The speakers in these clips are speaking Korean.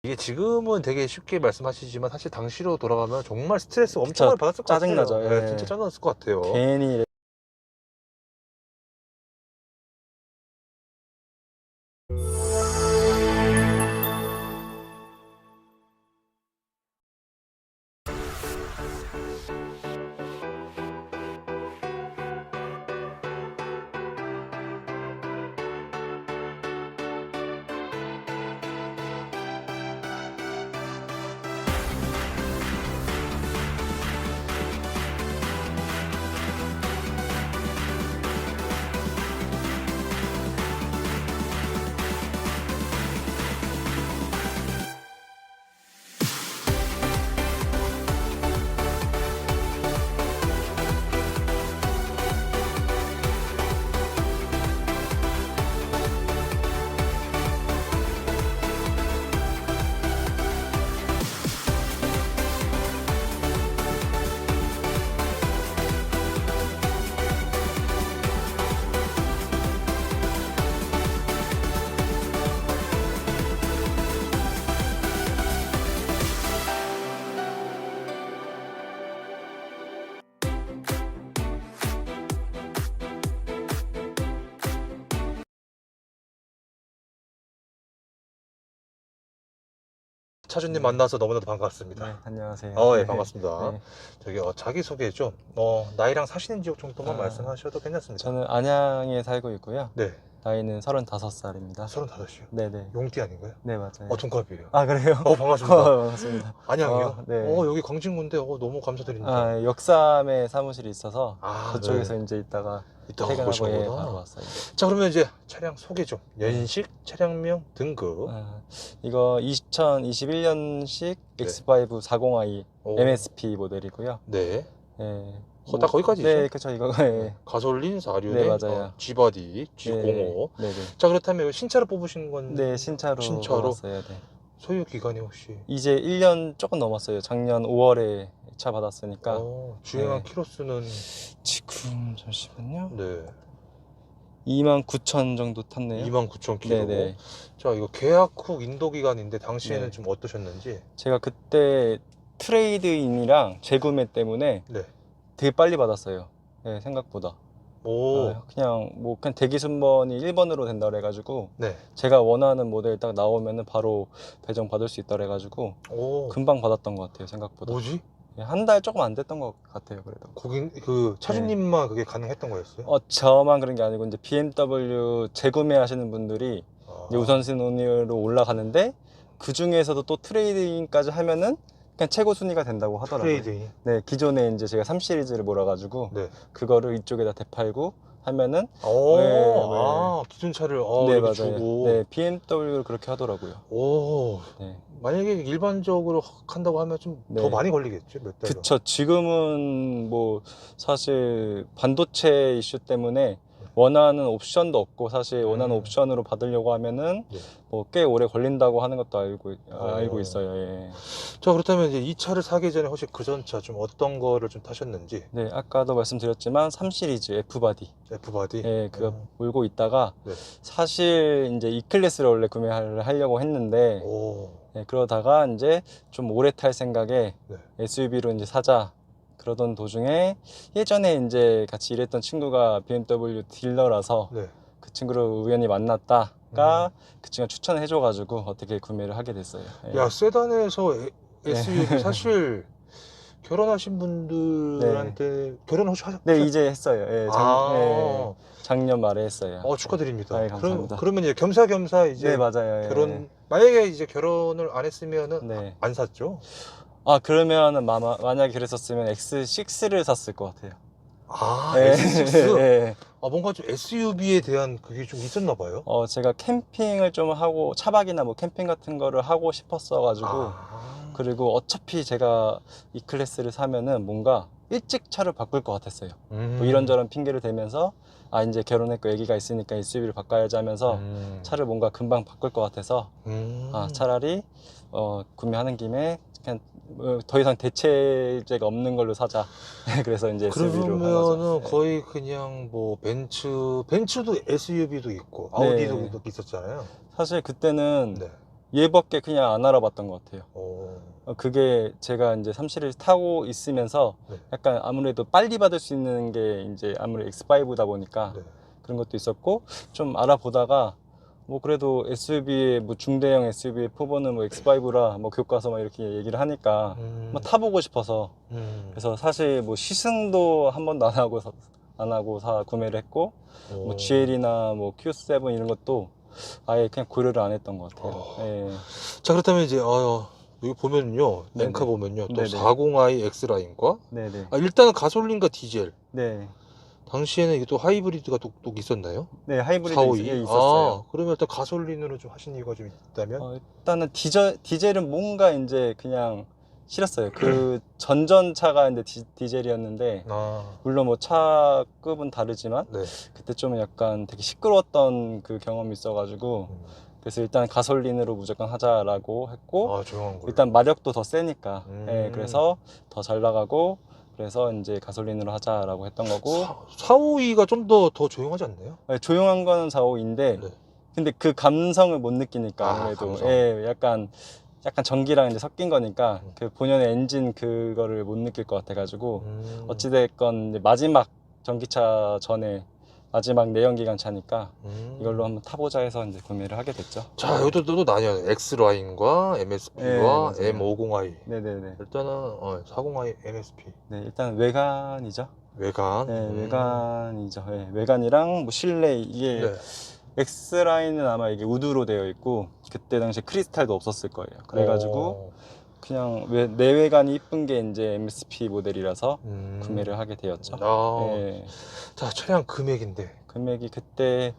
이게 지금은 되게 쉽게 말씀하시지만 사실 당시로 돌아가면 정말 스트레스 엄청 많이 받았을 것 같아요. 짜증나죠. 예. 네, 진짜 짜증났을 것 같아요. 괜히 차주님 만나서 너무나도 반갑습니다. 네, 안녕하세요. 예, 네. 반갑습니다. 네. 저기 자기소개 좀 나이랑 사시는 지역 정도만 아, 말씀하셔도 괜찮습니다. 저는 안양에 살고 있고요. 네, 나이는 35살입니다. 35이요. 네네. 용띠 아닌가요? 네, 맞아요. 동갑이에요. 아, 그래요? 반갑습니다. 반갑습니다. 안양이요? 네. 여기 광진구인데 너무 감사드립니다. 역삼에 사무실이 있어서 아, 그쪽에서 네. 이제 있다가 이따가 퇴근하고 보시는구나. 바로 왔어요. 자, 그러면 이제 차량 소개 좀. 연식, 차량명, 등급. 이거 2021년식 네. X5 40i 오. MSP 모델이고요. 네. 네. 딱 거기까지죠? 네, 그쵸. 이거. 네. 가솔린 4륜에 네, 맞아요. G바디, G05. 네, 네. 자, 그렇다면 신차로 뽑으신 건데. 네, 신차로 뽑았어요. 네. 소유 기간이 혹시? 이제 1년 조금 넘었어요. 작년 5월에 차 받았으니까. 주행한 네. 키로수는? 지금 잠시만요. 네. 29,000 정도 탔네요. 29,000km. 네네. 자, 이거 계약 후 인도 기간인데 당시에는 네. 좀 어떠셨는지? 제가 그때 트레이드인이랑 재구매 때문에 네. 되게 빨리 받았어요. 네, 생각보다. 그냥 대기 순번이 1번으로 된다 그래가지고 네. 제가 원하는 모델 딱 나오면은 바로 배정 받을 수 있다 그래가지고 금방 받았던 것 같아요. 생각보다. 뭐지? 한 달 조금 안 됐던 것 같아요. 그래도. 차주님만 그게 가능했던 거였어요? 저만 그런 게 아니고 이제 BMW 재구매하시는 분들이 이제 우선순위로 올라가는데 그 중에서도 또 트레이딩까지 하면은 그냥 최고 순위가 된다고 하더라고요. 트레이딩. 네, 기존에 이제 제가 3 시리즈를 몰아가지고 네. 그거를 이쪽에다 대팔고 하면은 기존 차를 네, 이렇게 맞아요. 주고. 네, BMW를 그렇게 하더라고요. 네. 만약에 일반적으로 한다고 하면 좀 더 네. 많이 걸리겠죠, 몇 달. 그쵸. 지금은 뭐 사실 반도체 이슈 때문에 원하는 옵션도 없고 사실 원하는 옵션으로 받으려고 하면은 네. 뭐 꽤 오래 걸린다고 하는 것도 알고 있어요. 예. 자, 그렇다면 이제 이 차를 사기 전에 혹시 그 전 차 좀 어떤 거를 좀 타셨는지? 네, 아까도 말씀드렸지만 3 시리즈 F바디. F바디? 예, 그거 몰고 있다가 네. 사실 이제 E클래스를 원래 구매를 하려고 했는데 네, 그러다가 이제 좀 오래 탈 생각에 네. SUV로 이제 사자 그러던 도중에 예전에 이제 같이 일했던 친구가 BMW 딜러라서 네. 그 친구를 우연히 만났다가 그 친구가 추천을 해줘가지고 어떻게 구매를 하게 됐어요. 예. 야, 세단에서 SUV 사실 결혼하신 분들한테 결혼 혹시 하셨어요? 네, 이제 했어요. 예, 작년 말에 했어요. 축하드립니다. 네, 감사합니다. 그러면 이제 겸사겸사 이제 네, 맞아요. 결혼 만약에 이제 결혼을 안 했으면은 네. 안 샀죠? 그러면은 만약에 그랬었으면 X6를 샀을 것 같아요. 네. S6? 네. 뭔가 좀 SUV에 대한 그게 좀 있었나 봐요. 제가 캠핑을 좀 하고 차박이나 뭐 캠핑 같은 거를 하고 싶었어가지고 그리고 어차피 제가 이 클래스를 사면은 뭔가 일찍 차를 바꿀 것 같았어요. 뭐 이런저런 핑계를 대면서 이제 결혼했고 애기가 있으니까 SUV를 바꿔야지 하면서 차를 뭔가 금방 바꿀 것 같아서 차라리 구매하는 김에 그냥 더 이상 대체제가 없는 걸로 사자. 그래서 이제 SUV로 그러면은 거의 그냥 뭐 벤츠도 SUV도 있고 아우디도 네. 있었잖아요. 사실 그때는 네. 얘밖에 그냥 안 알아봤던 것 같아요. 오. 그게 제가 이제 3 시리즈 타고 있으면서 네. 약간 아무래도 빨리 받을 수 있는 게 이제 아무래도 X5다 보니까 네. 그런 것도 있었고, 좀 알아보다가 뭐 그래도 SUV에 뭐 중대형 SUV의 포보는 뭐 X5라 뭐 교과서 막 이렇게 얘기를 하니까 뭐 타보고 싶어서, 그래서 사실 뭐 시승도 한 번도 안 하고 구매를 했고, 뭐 GL이나 뭐 Q7 이런 것도 아예 그냥 고려를 안 했던 것 같아요. 예. 자, 그렇다면 이제 여기 보면요, 네네. 엔카 보면요, 또 네네. 40i X 라인과 네네. 일단은 가솔린과 디젤. 네. 당시에는 이게 또 하이브리드가 또 있었나요? 네, 하이브리드 452? 있었어요. 그러면 일단 가솔린으로 좀 하신 이유가 좀 있다면? 일단은 디젤은 뭔가 이제 그냥 싫었어요. 그 전전차가 이제 디젤이었는데, 물론 뭐 차급은 다르지만 네. 그때 좀 약간 되게 시끄러웠던 그 경험이 있어가지고, 그래서 일단 가솔린으로 무조건 하자라고 했고, 조용한 걸로. 일단 마력도 더 세니까, 예, 그래서 더 잘 나가고, 그래서 이제 가솔린으로 하자라고 했던 거고. 452가 좀 더 조용하지 않나요? 예, 조용한 거는 452인데 네. 근데 그 감성을 못 느끼니까 아무래도 감성. 예, 약간 전기랑 이제 섞인 거니까 그 본연의 엔진 그거를 못 느낄 것 같아가지고, 어찌됐건 이제 마지막 전기차 전에 마지막 내연기관 차니까 이걸로 한번 타보자 해서 이제 구매를 하게 됐죠. 자, 여기도 또 나뉘어요. X라인과 MSP와 네, M50i. 네네네. 일단은 40i MSP. 네, 일단 외관이죠. 외관. 네, 외관이죠. 네, 외관이랑 뭐 실내 이게 네. X라인은 아마 이게 우드로 되어 있고, 그때 당시에 크리스탈도 없었을 거예요. 그래가지고 그냥 내외관이 이쁜 게 이제 MSP 모델이라서 구매를 하게 되었죠. 예. 자, 차량 금액인데. 금액이 그때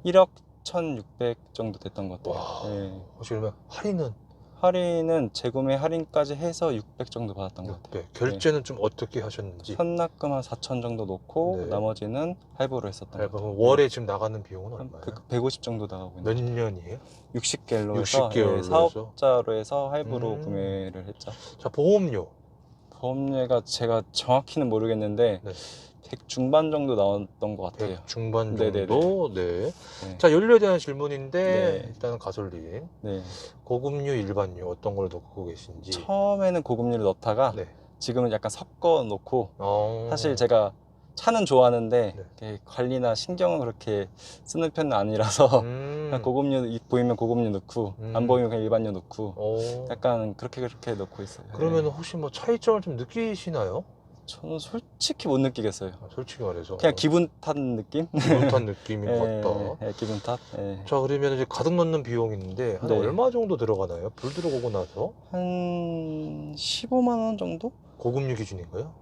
1억 1,600 정도 됐던 것 같아요. 와. 예. 혹시 그러면 할인은 재구매 할인까지 해서 600 정도 받았던 것 같아요. 결제는 좀 어떻게 하셨는지? 현납금 한 4,000 정도 놓고 네. 나머지는 할부로 했었던 것 같아요. 월에 지금 나가는 비용은 얼마예요? 150 정도 나가고 있는 몇 년이에요? 60개월로 60개월로 해서 사업자로 해서 할부로 구매를 했죠. 자, 보험료. 보험료가 제가 정확히는 모르겠는데 네. 100 중반 정도 나왔던 것 같아요. 100 중반 네네네. 정도. 네. 네. 자, 연료에 대한 질문인데 네. 일단은 가솔린. 네. 고급류, 일반류 어떤 걸 넣고 계신지. 처음에는 고급류를 넣다가 네. 지금은 약간 섞어 놓고, 사실 제 제가 차는 좋아하는데 네. 이렇게 관리나 신경은 그렇게 쓰는 편은 아니라서 그냥 고급류 보이면 고급류 넣고 안 보이면 그냥 일반류 넣고 약간 그렇게 넣고 있어요. 그러면 네. 혹시 뭐 차이점을 좀 느끼시나요? 저는 솔직히 못 느끼겠어요. 솔직히 말해서 그냥 기분 탓 느낌? 기분 탓 느낌인 것 예, 같다. 예, 기분 탓. 예. 자, 그러면 이제 가득 넣는 비용인데 한 네. 얼마 정도 들어가나요? 불 들어오고 나서? 한 15만 원 정도? 고급류 기준인가요?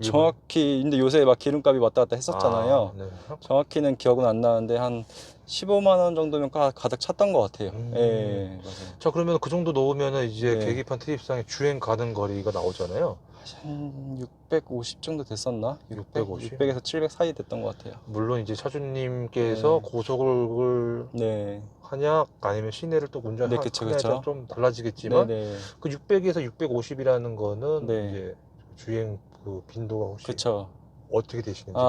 정확히 근데 요새 막 기름값이 왔다 갔다 했었잖아요. 네. 정확히는 기억은 안 나는데 한 15만 원 정도면 가득 찼던 것 같아요. 예, 맞아요. 자, 그러면 그 정도 넣으면 이제 네. 계기판 트립상에 주행 가능 거리가 나오잖아요. 한 650 정도 됐었나? 650? 600에서 700 사이 됐던 것 같아요. 물론 이제 차주님께서 네. 고속을 네. 하냐 아니면 시내를 또 네, 운전하냐 그쵸, 따라 그쵸. 좀 달라지겠지만 네네. 그 600에서 650이라는 거는 네. 이제 주행 그 빈도가 혹시 그쵸. 어떻게 되시는지?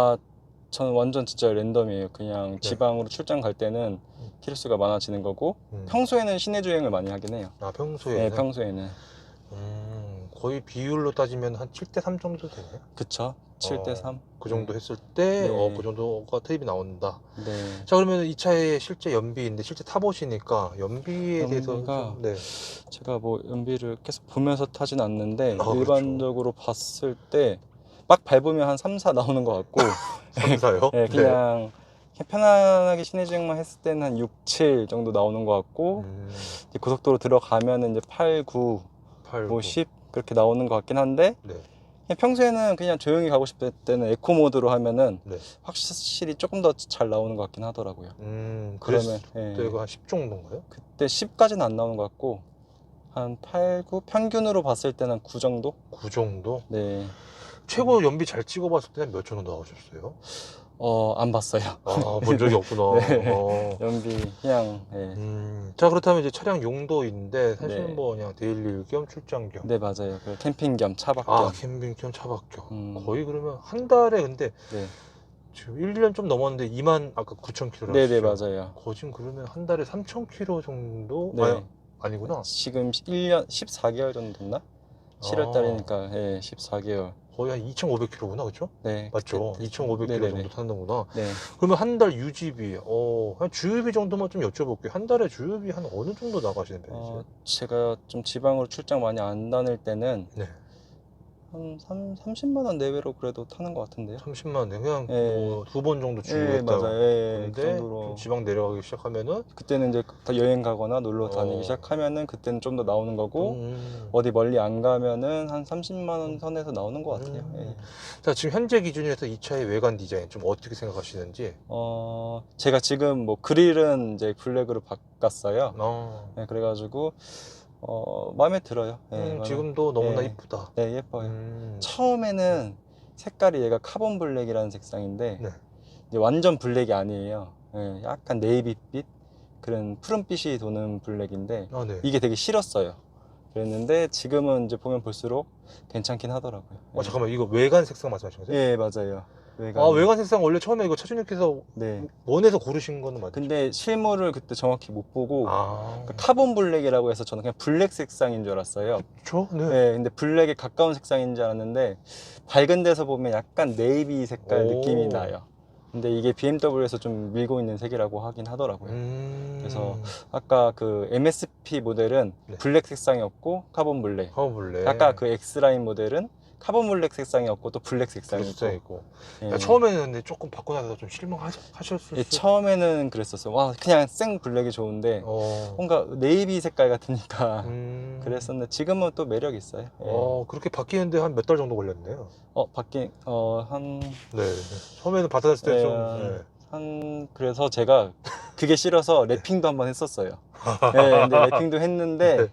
저는 완전 진짜 랜덤이에요. 그냥 지방으로 출장 갈 때는 키로수가 많아지는 거고, 평소에는 시내 주행을 많이 하긴 해요. 평소에는? 네, 평소에는. 거의 비율로 따지면 한 7대3 정도 되나요? 그쵸. 7대3. 그 정도 했을 때 네. 그 정도가 트립이 나온다. 네. 자, 그러면 이 차의 실제 연비인데 실제 타보시니까 연비에 대해서 연비가 좀, 제가 뭐 연비를 계속 보면서 타진 않는데 그렇죠. 일반적으로 봤을 때 막 밟으면 한 3, 4 나오는 것 같고 3, 4요? 네, 그냥 편안하게 시내 주행만 했을 때는 한 6, 7 정도 나오는 것 같고, 이제 고속도로 들어가면은 이제 8, 9, 9. 10 그렇게 나오는 것 같긴 한데, 네. 그냥 평소에는 그냥 조용히 가고 싶을 때는 에코 모드로 하면은 네. 확실히 조금 더 잘 나오는 것 같긴 하더라고요. 그러면 예. 그때가 한 10 정도인가요? 그때 10까지는 안 나오는 것 같고 한 8, 9 평균으로 봤을 때는 9 정도? 9 정도? 네. 최고 연비 잘 찍어봤을 때는 몇 정도 나오셨어요? 안 봤어요. 본 적이 없구나. 네. 연비 그냥. 네. 자, 그렇다면 이제 차량 용도인데 사실은 네. 뭐 그냥 데일리 겸 출장 겸. 네, 맞아요. 그 캠핑 겸 차박 겸. 캠핑 겸 차박 겸. 음. 거의 그러면 한 달에 근데 네. 지금 1년 좀 넘었는데 2만 아까 9,000km 네네, 맞아요. 거진 그러면 한 달에 3,000km 정도? 네. 아니구나. 지금 1년 14개월 정도 됐나? 7월 달이니까 예, 14개월. 거의 한 2,500km구나, 그렇죠? 네. 맞죠? 그때 2,500km 네네네. 정도 타는구나. 네. 그러면 한 달 유지비, 한 주유비 정도만 좀 여쭤볼게요. 한 달에 주유비 한 어느 정도 나가시는 편이세요? 제가 좀 지방으로 출장 많이 안 다닐 때는 네. 한 30만 원 내외로 그래도 타는 것 같은데요. 30만 원, 그냥 예. 뭐 2번 정도 예, 주유했다. 맞아요. 예, 그 근데 정도로. 좀 지방 내려가기 시작하면은 그때는 이제 다 여행 가거나 놀러 다니기 어. 시작하면은 그때는 좀 더 나오는 거고, 음. 어디 멀리 안 가면은 한 30만 원 선에서 나오는 것 같아요. 예. 자, 지금 현재 기준에서 이 차의 외관 디자인 좀 어떻게 생각하시는지? 제가 지금 뭐 그릴은 이제 블랙으로 바꿨어요. 어. 네, 그래가지고 마음에 들어요. 네, 지금도 너무나 네. 이쁘다. 네, 예뻐요. 음. 처음에는 색깔이 얘가 카본 블랙이라는 색상인데 네. 이제 완전 블랙이 아니에요. 네, 약간 네이비빛 그런 푸른빛이 도는 블랙인데 아, 네. 이게 되게 싫었어요. 그랬는데 지금은 이제 보면 볼수록 괜찮긴 하더라고요. 네. 잠깐만, 이거 외관 색상 말씀하신 거세요? 예, 맞아요. 아, 외관 색상 원래 처음에 이거 차주님께서 네. 원해서 고르신 거는 맞죠? 근데 실물을 그때 정확히 못 보고 아, 그 카본 블랙이라고 해서 저는 그냥 블랙 색상인 줄 알았어요. 그렇죠? 네. 네, 근데 블랙에 가까운 색상인 줄 알았는데 밝은 데서 보면 약간 네이비 색깔 오. 느낌이 나요. 근데 이게 BMW에서 좀 밀고 있는 색이라고 하긴 하더라고요. 그래서 아까 그 MSP 모델은 네. 블랙 색상이었고 카본 블랙. 가볼래. 아까 그 X라인 모델은 카본 블랙 색상이었고 또 블랙 색상이 색상 있고. 있고. 예. 야, 처음에는 근데 조금 바꿔 나서 좀 실망하셨을 예, 수. 처음에는 그랬었어요. 와, 그냥 생 블랙이 좋은데 뭔가 네이비 색깔 같으니까 그랬었는데 지금은 또 매력 있어요. 예. 그렇게 바뀌는데 한 몇 달 정도 걸렸네요. 바뀐 한 네. 처음에는 받았을 때 예, 좀. 그래서 제가 그게 싫어서 랩핑도 한번 했었어요. 네, 근데 랩핑도 했는데 네.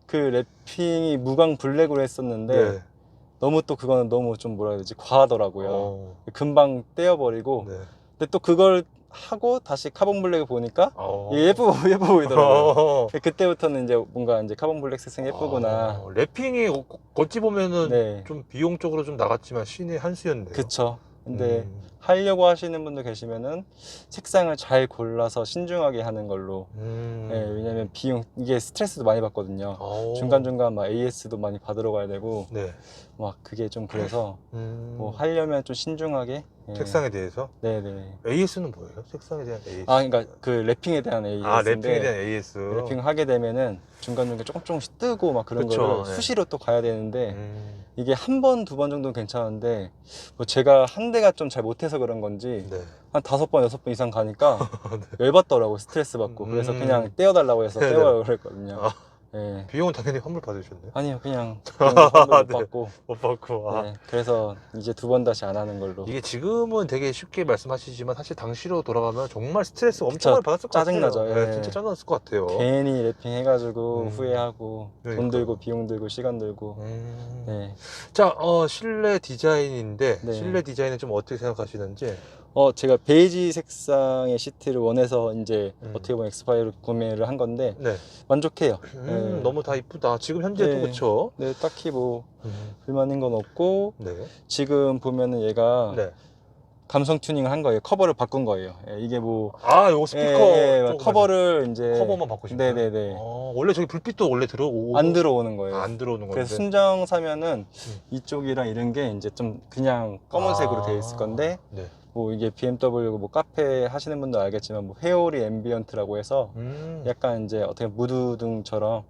그 랩핑이 무광 블랙으로 했었는데 네. 너무 또 그거는 너무 좀 뭐라 해야 되지 과하더라고요. 어. 금방 떼어버리고 네. 근데 또 그걸 하고 다시 카본 블랙을 보니까 어. 예뻐 보이더라고요. 그때부터는 이제 뭔가 이제 카본 블랙 색상 예쁘구나. 랩핑이 어찌 보면은 네, 좀 비용적으로 좀 나갔지만 신의 한 수였네요. 그쵸. 근데 음. 하려고 하시는 분들 계시면은 색상을 잘 골라서 신중하게 하는 걸로. 네, 왜냐면 비용 이게 스트레스도 많이 받거든요. 중간중간 막 AS도 많이 받으러 가야 되고 네. 막 그게 좀 그래서 뭐 음. 하려면 좀 신중하게. 예. 색상에 대해서 네네. AS는 뭐예요? 색상에 대한 AS. 그러니까 그 랩핑에 대한 AS인데 랩핑에 대한 AS. 랩핑 하게 되면은 중간중간 조금씩 뜨고 막 그런 그쵸, 거를 네. 수시로 또 가야 되는데 음. 이게 한 번, 두 번 정도는 괜찮은데 뭐 제가 한 대가 좀 잘 못해서 그런 건지 네. 한 5번, 6번 이상 가니까 네. 열받더라고 스트레스 받고 그래서 그냥 떼어달라고 해서 네네. 떼어라고 그랬거든요. 아. 예. 비용은 당연히 환불 받으셨네요. 아니요 그냥 못 네. 받고 못 받고. 네, 그래서 이제 2번 다시 안 하는 걸로. 이게 지금은 되게 쉽게 말씀하시지만 사실 당시로 돌아가면 정말 스트레스 엄청 그쵸, 많이 받았을 것 짜증나죠. 같아요. 예. 네, 진짜 짜증났을 것 같아요. 괜히 랩핑 해가지고 음. 후회하고 돈 그러니까요. 들고 비용 들고 시간 들고. 네. 자, 실내 디자인인데 네. 실내 디자인은 좀 어떻게 생각하시는지? 제가 베이지 색상의 시트를 원해서 이제 어떻게 보면 엑스파이를 구매를 한 건데 네. 만족해요. 네. 너무 다 이쁘다. 지금 현재도 네. 그쵸? 네, 딱히 뭐 불만인 건 없고 네. 지금 보면은 얘가 네. 감성 튜닝을 한 거예요. 커버를 바꾼 거예요. 예, 이게 뭐 요거 스피커 쪽 커버를 이제 커버만 바꾸신 거예요? 네네네. 원래 저기 불빛도 원래 들어오고 안 들어오는 거예요. 안 들어오는 건데. 그래서 순정 사면은 이쪽이랑 이런 게 이제 좀 그냥 검은색으로 되어 있을 건데 네. 뭐 이게 BMW 뭐 카페 하시는 분도 알겠지만 뭐 회오리 앰비언트라고 해서 약간 이제 어떻게 무드등처럼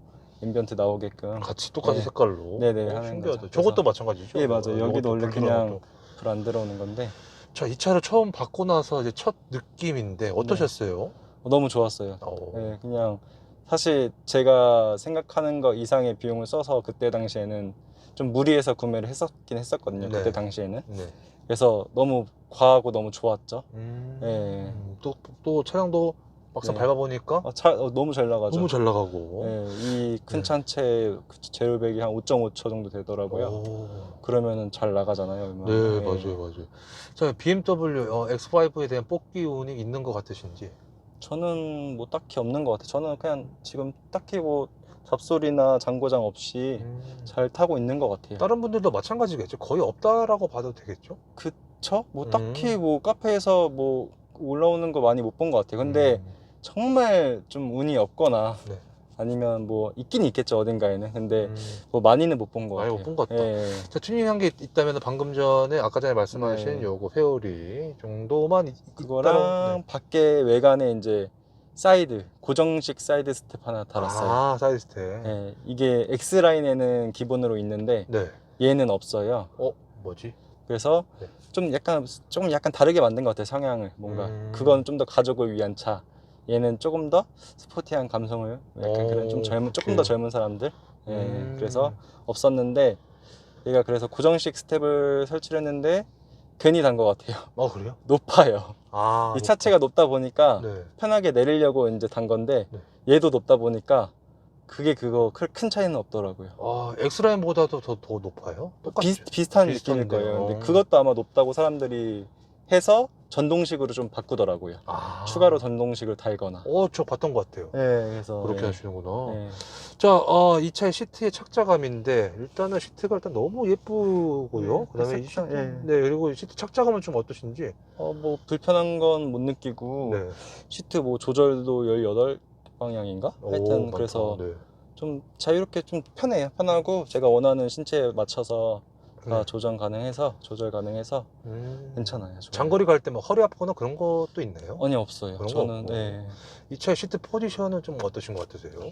앰비언트 나오게끔 같이 똑같이 네. 색깔로. 네네, 하는 신기하다. 거죠. 저것도 마찬가지죠? 예, 맞아요. 여기도 이것도 원래 불 그냥 들어가고. 불 안 들어오는 건데 자, 이 차를 처음 받고 나서 이제 첫 느낌인데 어떠셨어요? 너무 좋았어요. 어. 예, 그냥 사실 제가 생각하는 거 이상의 비용을 써서 그때 당시에는 좀 무리해서 구매를 했었긴 했었거든요. 네. 그때 당시에는. 네. 그래서 너무 과하고 너무 좋았죠. 예. 또 차량도 막상 네. 밟아보니까 너무 잘 나가죠. 너무 잘 나가고. 예, 이 큰 네. 차체 제로백이 한 5.5초 정도 되더라고요. 오. 그러면은 잘 나가잖아요. 얼마나. 네, 예. 맞아요. 자, BMW X5에 대한 뽑기 운이 있는 것 같으신지? 저는 뭐 딱히 없는 것 같아요. 저는 그냥 지금 딱히 뭐 잡소리나 장고장 없이 잘 타고 있는 것 같아요. 다른 분들도 마찬가지겠죠? 거의 없다라고 봐도 되겠죠? 그쵸? 뭐 딱히 뭐 카페에서 뭐 올라오는 거 많이 못 본 것 같아요. 근데 정말 좀 운이 없거나 네. 아니면 뭐 있긴 있겠죠 어딘가에는. 근데 뭐 많이는 못 본 것 많이 같아요. 못 본 것 같다. 예. 자, 튜닝한 게 있다면 방금 전에 아까 전에 말씀하신 네. 요거 회오리 정도만 그거랑 밖에 외관에 이제 사이드 고정식 사이드 스텝 하나 달았어요. 아, 사이드 스텝. 예, 이게 X라인에는 기본으로 있는데 네. 얘는 없어요. 뭐지? 그래서 네. 좀 약간 다르게 만든 것 같아요. 성향을 뭔가 그건 좀 더 가족을 위한 차. 얘는 조금 더 스포티한 감성을 약간 그런 좀 조금 더 젊은 사람들. 예, 그래서 없었는데 얘가 그래서 고정식 스텝을 설치를 했는데 괜히 단 것 같아요. 그래요? 높아요. 아, 이 차체가 높다 보니까 네. 편하게 내리려고 이제 단 건데 네. 얘도 높다 보니까 큰 차이는 없더라고요. 엑스라인보다도 더 높아요? 똑같죠? 비슷한 비슷한데요. 느낌일 거예요. 근데 그것도 아마 높다고 사람들이 해서 전동식으로 좀 바꾸더라고요. 추가로 전동식을 달거나. 저 봤던 것 같아요. 네, 그래서 그렇게 하시는구나. 네. 자, 이 차의 시트의 착자감인데 일단은 시트가 일단 너무 예쁘고요. 그다음에 이 시트, 예. 네, 그리고 시트 착자감은 좀 어떠신지? 뭐 불편한 건 못 느끼고 네. 시트 뭐 조절도 18방향인가? 하여튼 많다. 그래서 네. 좀 자유롭게 좀 편해요. 편하고 제가 원하는 신체에 맞춰서 다 네. 조절 가능해서 괜찮아요. 좋아요. 장거리 갈 때 뭐 허리 아프거나 그런 것도 있나요? 아니 없어요. 그런 거 저는 없고. 네. 이 차의 시트 포지션은 좀 어떠신 것 같으세요?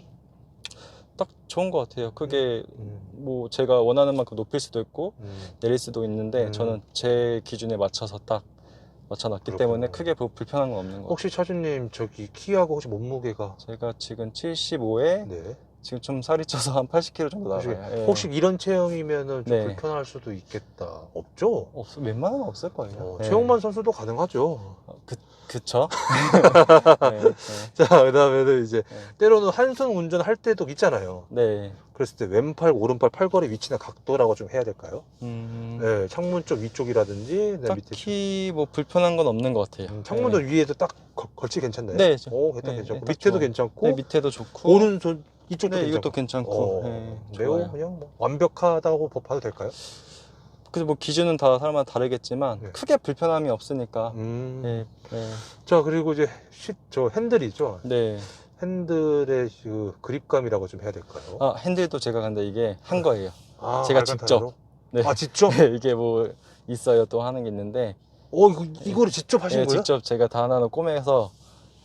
딱 좋은 것 같아요. 그게 음. 뭐 제가 원하는 만큼 높일 수도 있고 내릴 수도 있는데 음. 저는 제 기준에 맞춰서 딱 맞춰놨기 그렇구나. 때문에 크게 불편한 건 없는 것 같아요. 혹시 차주님 저기 키하고 혹시 몸무게가? 제가 지금 75에 네. 지금 좀 살이 쪄서 한 80kg 정도 혹시, 나가요. 예. 혹시 이런 체형이면은 좀 네. 불편할 수도 있겠다. 없죠? 웬만하면 없을 거예요. 예. 최용만 선수도 가능하죠. 그쵸? 네, 네. 자, 그다음에는 이제 네. 때로는 한 손 운전할 때도 있잖아요. 네. 그랬을 때 왼팔, 오른팔 팔걸이 위치나 각도라고 좀 해야 될까요? 네, 창문 쪽 위쪽이라든지 네, 밑에 쪽. 딱히 뭐 불편한 건 없는 것 같아요. 창문도 네. 위에도 딱 걸치 괜찮나요? 네. 일단 네, 괜찮고 딱 밑에도 좋아요. 괜찮고 네, 밑에도 좋고 오른손 이쪽도 네, 괜찮고 이것도 괜찮고 네, 매우 좋아요. 그냥 뭐 완벽하다고 봐도 될까요? 그래서 뭐 기준은 다 사람마다 다르겠지만 네. 크게 불편함이 없으니까. 네, 네. 자, 그리고 이제 저 핸들이죠. 네. 핸들의 그 그립감이라고 좀 해야 될까요? 핸들도 제가 근데 이게 한 거예요. 알칸타라로? 제가 직접. 네. 직접? 네, 이게 뭐 있어요. 또 하는 게 있는데. 이거를 직접 하신 네, 거예요? 직접 제가 다 하나는 꼬매서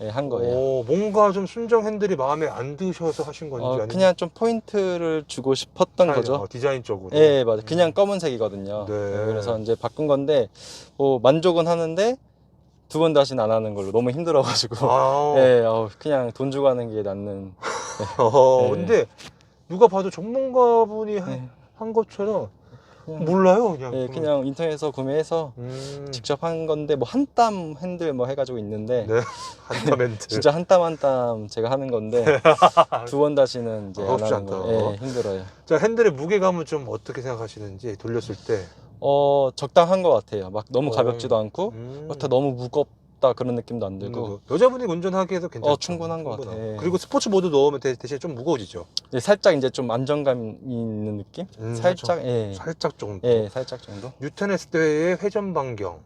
한 거예요. 뭔가 좀 순정 핸들이 마음에 안 드셔서 하신 건지 아니면 그냥 좀 포인트를 주고 싶었던 거죠. 디자인적으로. 네, 맞아요. 그냥 검은색이거든요. 네. 네, 그래서 이제 바꾼 건데 뭐 만족은 하는데 두 번 다시는 안 하는 걸로 너무 힘들어가지고 네, 그냥 돈 주고 하는 게 낫는. 네. 근데 누가 봐도 전문가분이 네. 한 것처럼 그냥, 몰라요, 그냥. 네, 그냥 인터넷에서 구매해서 직접 한 건데 뭐 한 땀 핸들 뭐 해가지고 있는데 네, 한땀 핸들. 진짜 한 땀 한 땀 제가 하는 건데 두 번 다시는 이제 안 어렵지 하는 않다. 거예요. 네, 힘들어요. 자, 핸들의 무게감은 좀 어떻게 생각하시는지 돌렸을 때. 적당한 것 같아요. 막 너무 가볍지도 않고 그렇다 너무 무겁다 그런 느낌도 안 들고 여자분이 운전하기에도 괜찮죠. 충분한 것 같아요. 그리고 스포츠 모드 넣으면 대신 좀 무거워지죠. 살짝 이제 좀 안정감 있는 느낌? 살짝, 살짝 정도. 예, 살짝 정도. 뉴턴했을 때의 회전 반경.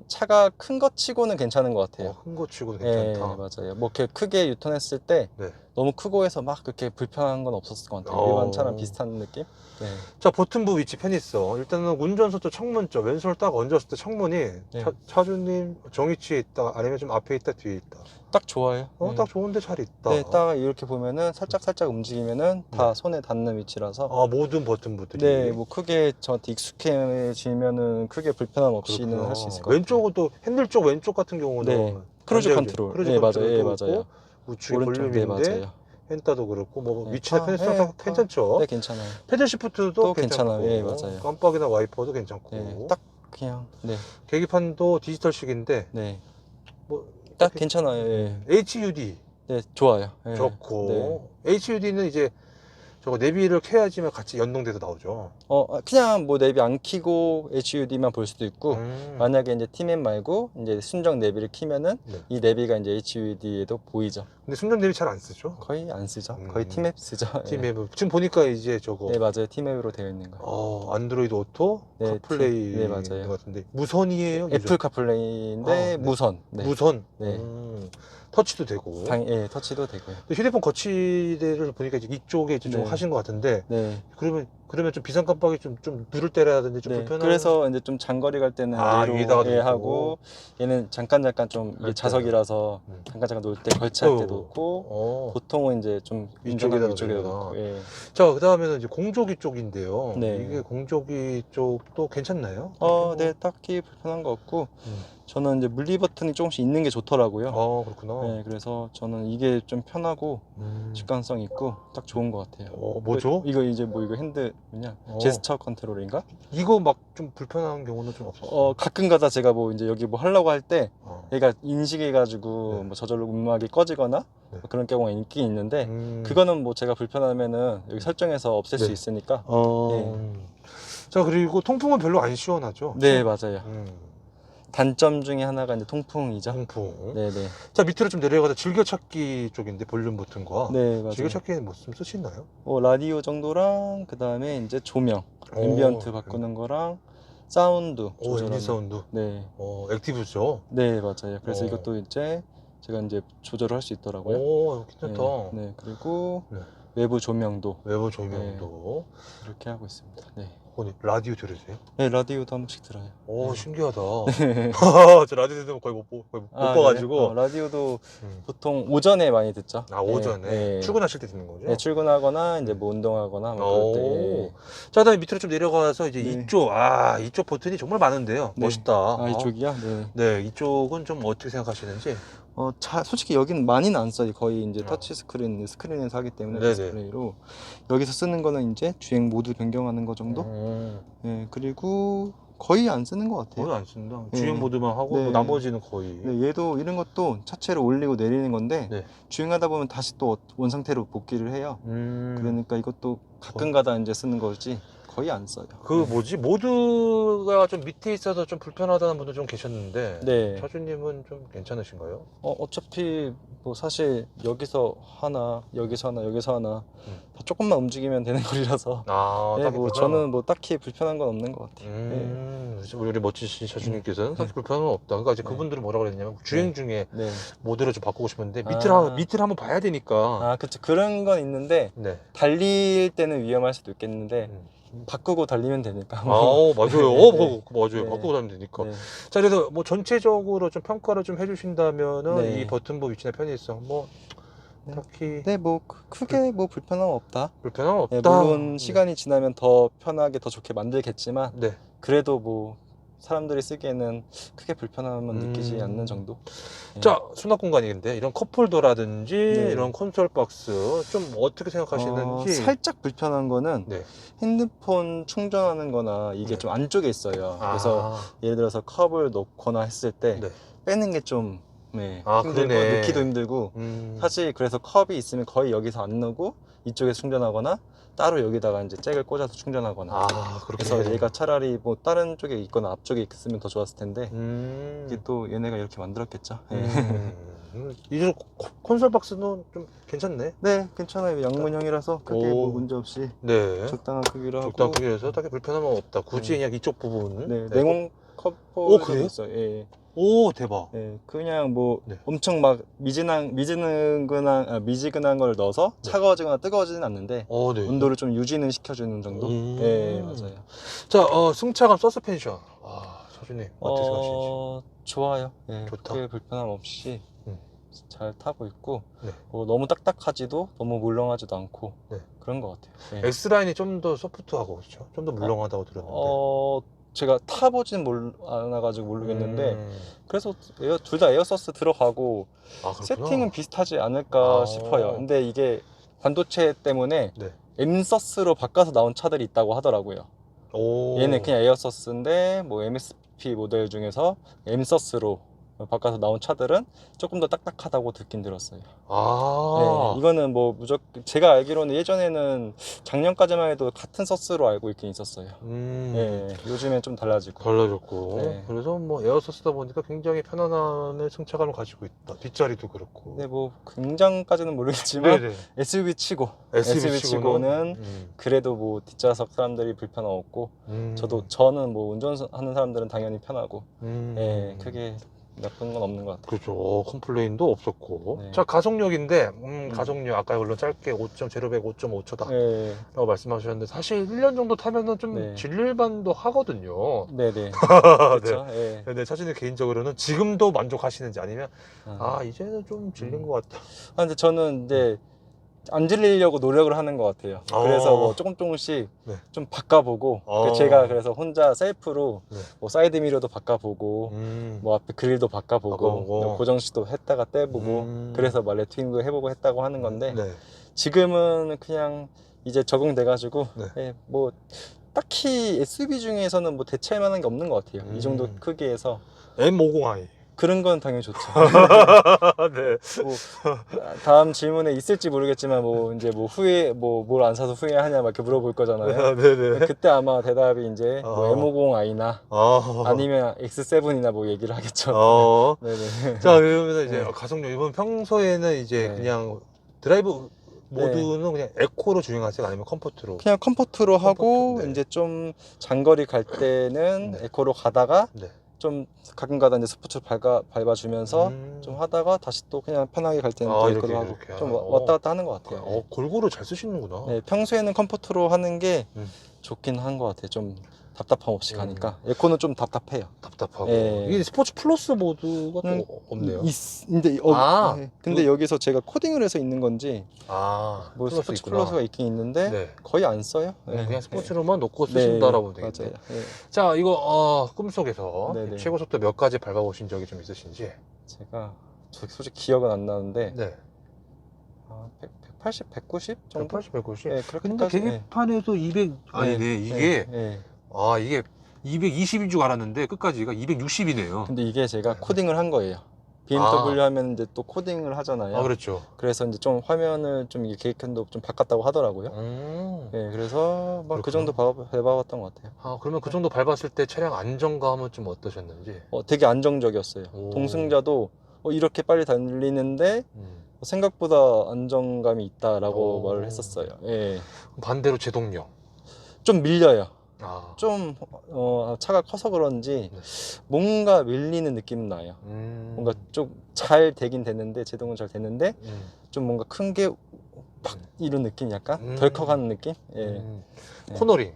차가 큰 거 치고는 괜찮은 것 같아요. 큰 거 치고는 예, 괜찮다. 맞아요. 뭐 이렇게 크게 유턴했을 때 네. 너무 크고 해서 막 그렇게 불편한 건 없었을 것 같아요. 일반 차랑 비슷한 느낌? 네. 자, 버튼부 위치 편있어. 일단은 운전석 쪽 창문 쪽 왼손을 딱 얹었을 때 창문이 네. 차주님 정위치에 있다 아니면 좀 앞에 있다 뒤에 있다. 딱 좋아요. 딱 좋은데 잘 있다. 네, 딱 이렇게 보면은 살짝 움직이면은 다 손에 닿는 위치라서. 모든 버튼부들이. 네, 뭐 크게 저한테 익숙해지면은 크게 불편함 없이는 할 수 있을 것 같아요. 왼쪽은 또 핸들 쪽 왼쪽 같은 경우는 네, 크루즈 컨트롤. 네, 맞아요. 네, 맞아요. 우측에 오른쪽, 네, 볼륨인데 맞아요. 핸다도 그렇고 뭐 네, 위치나 편의성 다 다 괜찮죠. 네, 괜찮아요. 패들 시프트도 또 괜찮고. 괜찮아요. 예, 맞아요. 깜빡이나 와이퍼도 괜찮고. 네, 딱 그냥 네, 계기판도 디지털식인데 네, 뭐 딱 괜찮아요. 예. HUD 네, 좋아요. 예. 좋고 HUD는 이제 저거 내비를 켜야지만 같이 연동돼서 나오죠. 그냥 뭐 내비 안 켜고 HUD만 볼 수도 있고 만약에 이제 T맵 말고 이제 순정 내비를 켜면은 네. 이 내비가 이제 HUD에도 보이죠. 근데 순정 내비 잘 안 쓰죠. 거의 안 쓰죠. 거의 T맵 쓰죠. T맵 지금 보니까 이제 저거 네, 맞아요. T맵으로 되어 있는 거. 안드로이드 오토 네, 카플레이 네, 맞아요. 같은데 무선이에요. 애플 카플레이인데 네. 무선. 네. 무선. 네. 터치도 되고. 예, 터치도 되고요. 또 휴대폰 거치대를 보니까 이제 이쪽에 이제 좀 네. 하신 것 같은데, 네. 그러면 좀 비상 깜빡이 좀 누를 때라든지 좀 네. 불편한. 그래서 이제 좀 장거리 갈 때는 위에다가 얘로 예, 놓고. 하고 얘는 잠깐 좀 이게 그럴 자석이라서 음. 잠깐 놓을 때 걸치할 때 어휴. 놓고 보통은 이제 좀 이쪽에다 이쪽에 놓는구나. 놓고. 예. 자, 그 다음에는 이제 공조기 쪽인데요. 네. 이게 공조기 쪽도 괜찮나요? 네, 딱히 불편한 거 없고 음. 저는 이제 물리 버튼이 조금씩 있는 게 좋더라고요. 그렇구나. 네, 그래서 저는 이게 좀 편하고 음. 직관성 있고 딱 좋은 것 같아요. 뭐죠? 이거 이제 뭐 이거 핸드 뭐냐 제스처 컨트롤인가? 이거 막 좀 불편한 경우는 좀 없어요. 가끔 가다 제가 뭐 이제 여기 뭐 하려고 할 때 얘가 인식해가지고 네. 뭐 저절로 음악이 꺼지거나 네. 뭐 그런 경우가 있긴 있는데 음. 그거는 뭐 제가 불편하면은 여기 설정해서 없앨 네. 수 있으니까. 자, 그리고 통풍은 별로 안 시원하죠? 네, 맞아요. 단점 중에 하나가 이제 통풍이죠. 통풍. 네네. 자, 밑으로 좀 내려가다 즐겨찾기 쪽인데 볼륨 버튼과. 네, 맞아요. 즐겨찾기는 뭐 좀 쓰시나요? 라디오 정도랑 그 다음에 이제 조명, 앰비언트 바꾸는 거랑 사운드 조절하는. 앰비 사운드. 네. 액티브죠? 네, 맞아요. 그래서 어. 이것도 이제 제가 이제 조절을 할 수 있더라고요. 괜찮다. 네, 그리고 네. 외부 조명도 외부 조명도. 이렇게 하고 있습니다. 네. 라디오 들으세요? 네, 라디오도 한 번씩 들어요. 신기하다. 네. 저 라디오 듣는 거 거의 못 아, 봐가지고. 그래요? 라디오도 음. 보통 오전에 많이 듣죠. 오전에. 네. 출근하실 때 듣는 거죠? 네, 출근하거나 이제 뭐 운동하거나 뭐 그럴 때. 자, 그다음에 밑으로 좀 내려가서 이제 네. 이쪽 버튼이 정말 많은데요. 네. 멋있다. 이쪽이요? 네. 네, 이쪽은 좀 어떻게 생각하시는지? 솔직히 여기는 많이는 안 써요. 거의 이제 어. 터치 스크린에서 하기 때문에 네네. 디스플레이로. 여기서 쓰는 거는 이제 주행 모드 변경하는 거 정도? 음. 네, 그리고 거의 안 쓰는 것 같아요. 거의 안 쓴다. 네. 주행 모드만 하고 네. 뭐 나머지는 거의. 네, 얘도 이런 것도 차체를 올리고 내리는 건데 네. 주행하다 보면 다시 또 원상태로 복귀를 해요. 그러니까 이것도 가끔 가다 이제 쓰는 거지 거의 안 써요. 모드가 좀 밑에 있어서 좀 불편하다는 분도 좀 계셨는데. 네. 차주님은 좀 괜찮으신가요? 어차피 뭐 사실 여기서 하나, 여기서 하나, 여기서 하나 음. 다 조금만 움직이면 되는 거리라서 네, 딱히 뭐 불편한- 저는 뭐 딱히 불편한 건 없는 것 같아요. 네. 우리 멋지신 차주님께서는 사실 불편함은 없다. 그러니까 이제 네. 그분들은 뭐라고 그랬냐면 주행 중에 네. 모드를 좀 바꾸고 싶은데 아. 밑을 한번 봐야 되니까. 그쵸. 그런 건 있는데 네. 달릴 때는 위험할 수도 있겠는데 바꾸고 달리면 되니까. 맞아요. 네. 맞아요. 네. 바꾸고 다니면 되니까. 네. 자, 그래서 뭐 전체적으로 좀 평가를 좀 해주신다면은 네. 이 버튼부 위치나 편의성 뭐 네. 딱히 네, 뭐 크게 뭐 불편함 없다. 불편함 없다. 네, 물론 시간이 지나면 더 편하게 더 좋게 만들겠지만 네. 그래도 뭐 사람들이 쓰기에는 크게 불편함은 느끼지 않는 정도. 네. 자, 수납 공간인데 이런 컵홀더라든지 네. 이런 콘솔 박스 좀 어떻게 생각하시는지. 살짝 불편한 거는 네. 핸드폰 충전하는 거나 이게 네. 좀 안쪽에 있어요. 그래서 예를 들어서 컵을 놓거나 했을 때 네. 빼는 게 좀 힘들고 그러네. 넣기도 힘들고 사실 그래서 컵이 있으면 거의 여기서 안 넣고 이쪽에서 충전하거나 따로 여기다가 이제 잭을 꽂아서 충전하거나 그렇게 그래서 해야 얘가 차라리 뭐 다른 쪽에 있거나 앞쪽에 있으면 더 좋았을 텐데 이게 음. 또 얘네가 이렇게 만들었겠죠. 이제 콘솔 박스는 좀 괜찮네. 네, 괜찮아요. 양문형이라서 크게 오. 뭐 문제 없이 네. 적당한 크기로 하고 적당 크기에서 딱히 불편함은 없다. 굳이 네. 그냥 이쪽 부분. 네, 냉온 컵 그래요? 있어요. 예. 오, 대박. 네, 그냥 뭐 네. 엄청 막 미지근한 걸 넣어서 차가워지거나 뜨거워지진 않는데 네. 온도를 좀 유지는 시켜주는 정도. 네, 맞아요. 자, 승차감 서스펜션. 차주님 어떻게 생각하시는지. 좋아요. 네, 좋다. 크게 불편함 없이 잘 타고 있고 네. 너무 딱딱하지도 너무 물렁하지도 않고 네. 그런 것 같아요. 네. X라인이 좀 더 소프트하고 그렇죠? 좀 더 물렁하다고 들었는데. 제가 타보진 않아가지고 모르겠는데 그래서 둘 다 에어서스 들어가고 그렇구나. 세팅은 비슷하지 않을까 싶어요. 근데 이게 반도체 때문에 네. M서스로 바꿔서 나온 차들이 있다고 하더라고요. 오. 얘는 그냥 에어서스인데 뭐 MSP 모델 중에서 M서스로 바꿔서 나온 차들은 조금 더 딱딱하다고 듣긴 들었어요. 네, 이거는 뭐 무조건 제가 알기로는 예전에는 작년까지만 해도 같은 서스로 알고 있긴 있었어요. 네, 요즘엔 좀 달라지고. 달라졌고. 네. 그래서 뭐 에어서스다 보니까 굉장히 편안함의 승차감을 가지고 있다. 뒷자리도 그렇고. 네, 뭐 굉장까지는 모르겠지만 네네. SUV SUV 치고는 그래도 뭐 뒷좌석 사람들이 불편함 없고 저는 뭐 운전하는 사람들은 당연히 편하고 네, 크게 나쁜 건 없는 것 같아요. 그렇죠. 컴플레인도 없었고. 네. 자, 가속력인데, 가속력, 아까 물론 짧게 0-100 5.5초다. 네. 라고 말씀하셨는데, 사실 1년 정도 타면은 좀 네. 질릴만도 하거든요. 네네. 네. 그렇죠. 네. 근데 차주님 개인적으로는 지금도 만족하시는지 아니면, 아, 이제는 좀 질린 것 같다. 근데 저는 이제 안 질리려고 노력을 하는 것 같아요. 아. 그래서 뭐 조금씩 네. 좀 바꿔보고, 아. 제가 그래서 혼자 셀프로 네. 뭐 사이드 미러도 바꿔보고, 뭐 앞에 그릴도 바꿔보고, 바꿔보고. 고정시도 했다가 떼보고, 그래서 막 레트닝도 해보고 했다고 하는 건데, 네. 지금은 그냥 이제 적응돼가지고, 네. 예, 뭐 딱히 SUV 중에서는 뭐 대체할 만한 게 없는 것 같아요. 이 정도 크기에서. M50i. 그런 건 당연히 좋죠. 네. 뭐 다음 질문에 있을지 모르겠지만 뭐 이제 뭐 후회 뭐 뭘 안 사서 후회하냐 막 이렇게 물어볼 거잖아요. 네네. 그때 아마 대답이 이제 뭐 M50i나 아니면 X7이나 뭐 얘기를 하겠죠. 네네. 자, 그러면 이제 네. 가속력 이번 평소에는 이제 네. 그냥 드라이브 모드는 그냥 에코로 주행하세요? 아니면 컴포트로? 그냥 컴포트로 하고 네. 이제 좀 장거리 갈 때는 네. 에코로 가다가 네. 좀 가끔가다 이제 스포츠 밟아주면서 좀 하다가 다시 또 그냥 편하게 갈 때는 또 이렇게, 에코로 하고 이렇게 좀 하는, 왔다 갔다 하는 것 같아요. 골고루 잘 쓰시는구나. 네, 평소에는 컴포트로 하는 게 음. 좋긴 한 것 같아요. 좀 답답함 없이 가니까. 에코는 좀 답답해요. 답답하고. 네. 이게 스포츠 플러스 모드가 또 없네요. 근데 아, 근데 여기서 제가 코딩을 해서 있는 건지 뭐 플러스 스포츠 있구나. 플러스가 있긴 있는데 네. 거의 안 써요. 그냥 스포츠로만 놓고 쓰신다라고 되겠네. 맞아요. 네. 자, 이거 꿈속에서 네네. 최고 속도 몇 가지 밟아보신 적이 좀 있으신지? 제가 솔직히 기억은 안 나는데 네. 180, 190 정도? 180, 190. 네, 근데 그렇게까지. 계기판에서 200 아니네. 이게 네. 이게 220인 줄 알았는데 끝까지가 260이네요. 근데 이게 제가 코딩을 한 거예요. BMW 아. 하면 이제 또 코딩을 하잖아요. 그렇죠. 그래서 이제 좀 화면을 좀 이게 계획편도 좀 바꿨다고 하더라고요. 네, 그래서 막 그 정도 밟아봤던 것 같아요. 그러면 그 정도 밟았을 때 차량 안정감은 좀 어떠셨는지? 되게 안정적이었어요. 오. 동승자도 이렇게 빨리 달리는데 생각보다 안정감이 있다라고 말을 했었어요. 예. 반대로 제동력. 좀 밀려요. 좀 차가 커서 그런지 네. 뭔가 밀리는 느낌은 나요. 뭔가 좀 잘 되긴 됐는데 제동은 잘 됐는데 좀 뭔가 큰 게 팍 이런 느낌 약간 덜컥하는 느낌? 예. 네.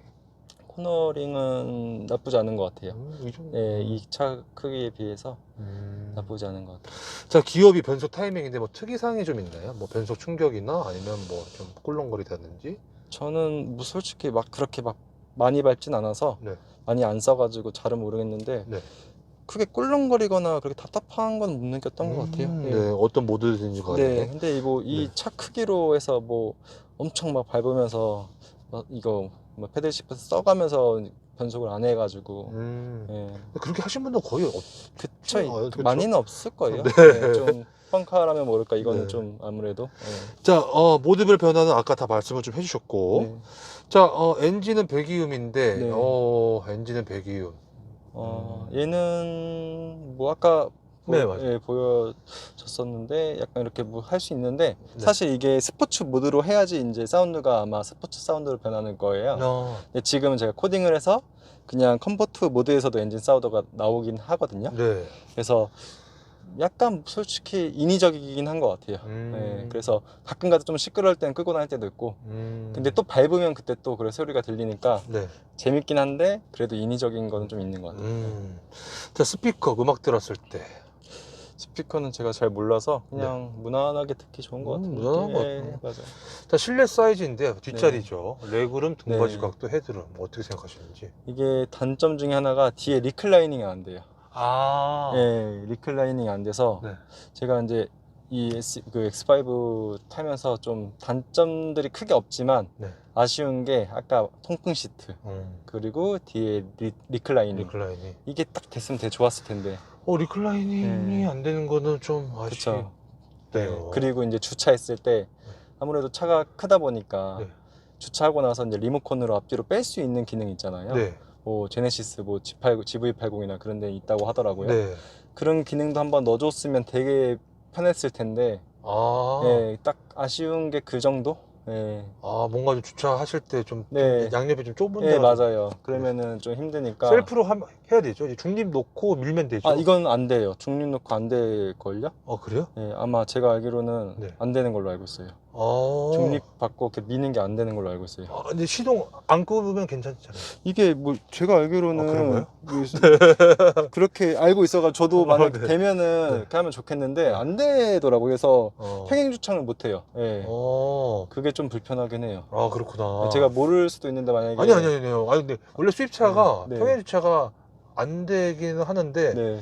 코너링은 나쁘지 않은 것 같아요. 예, 이 차 크기에 비해서 나쁘지 않은 것 같아요. 자, 기어비 변속 타이밍인데 뭐 특이사항이 좀 있나요? 뭐 변속 충격이나 아니면 뭐 좀 꿀렁거리다든지? 저는 뭐 솔직히 막 그렇게 막 많이 밟진 않아서 네. 많이 안 써가지고 잘은 모르겠는데 네. 크게 꿀렁거리거나 그렇게 답답한 건 못 느꼈던 것 같아요. 네, 어떤 모드든지 간에. 네, 근데 뭐 이 차 크기로 해서 뭐 엄청 막 밟으면서 이거 뭐 패들 시프트 써가면서 변속을 안 해가지고 예. 그렇게 하신 분도 거의 그쵸. 많이는 없을 거예요. 네. 네, 좀 펑카라면 모를까 이거는 네. 좀 아무래도 자, 모드별 변화는 아까 다 말씀을 좀 해주셨고 네. 자, 엔진은 배기음인데 네. 엔진은 배기음. 얘는 뭐 아까 네, 맞아요. 보여줬었는데 약간 이렇게 뭐 할 수 있는데 네. 사실 이게 스포츠 모드로 해야지 이제 사운드가 아마 스포츠 사운드로 변하는 거예요. 근데 지금은 제가 코딩을 해서 그냥 컴포트 모드에서도 엔진 사운드가 나오긴 하거든요. 네. 그래서 약간 솔직히 인위적이긴 한 것 같아요. 네, 그래서 가끔가다 좀 시끄러울 때는 끄고 다닐 때도 있고 근데 또 밟으면 그때 또 그래 소리가 들리니까 네. 재밌긴 한데 그래도 인위적인 거는 좀 있는 것 같아요. 자, 스피커 음악 들었을 때 스피커는 제가 잘 몰라서 그냥 무난하게 듣기 좋은 것 같은데. 무난한 것 네, 같아요. 맞아요. 자, 실내 사이즈인데 뒷자리죠. 레그룸, 등받이 네. 각도, 헤드룸 어떻게 생각하시는지? 이게 단점 중에 하나가 뒤에 리클라이닝이 안 돼요. 네, 리클라이닝이 안 돼서 네. 제가 이제 이 X5 타면서 좀 단점들이 크게 없지만 네. 아쉬운 게 아까 통풍 시트 그리고 뒤에 리클라이닝 이게 딱 됐으면 되게 좋았을 텐데. 리클라이닝이 안 되는 거는 좀 아쉽네요. 네. 그리고 이제 주차했을 때 아무래도 차가 크다 보니까 주차하고 나서 이제 리모컨으로 앞뒤로 뺄 수 있는 기능 있잖아요. 네. 뭐 제네시스 뭐 GV80이나 그런 데 있다고 하더라고요. 네. 그런 기능도 한번 넣어줬으면 되게 편했을 텐데 딱 아쉬운 게 그 정도? 네. 아, 뭔가 좀 주차하실 때 좀 네. 양옆이 좀 좁은 네, 데가 맞아요. 그러면은 좀 힘드니까. 셀프로 해야 되죠. 이제 중립 놓고 밀면 되죠. 아, 이건 안 돼요. 중립 놓고 안 될걸요? 그래요? 네, 아마 제가 알기로는 네. 안 되는 걸로 알고 있어요. 아, 중립 받고 이렇게 미는 게 안 되는 걸로 알고 있어요. 근데 시동 안 끄면 괜찮잖아요. 이게 뭐 제가 알기로는 그런 거예요? 그렇게 알고 있어가지고 저도 만약 네. 되면은 네. 이렇게 하면 좋겠는데 안 되더라고요. 그래서 어. 평행 주차는 못 해요. 예. 어. 그게 좀 불편하긴 해요. 아, 그렇구나. 제가 모를 수도 있는데 만약에 아니요. 근데 원래 수입차가 네. 평행 주차가 안 되기는 하는데 네.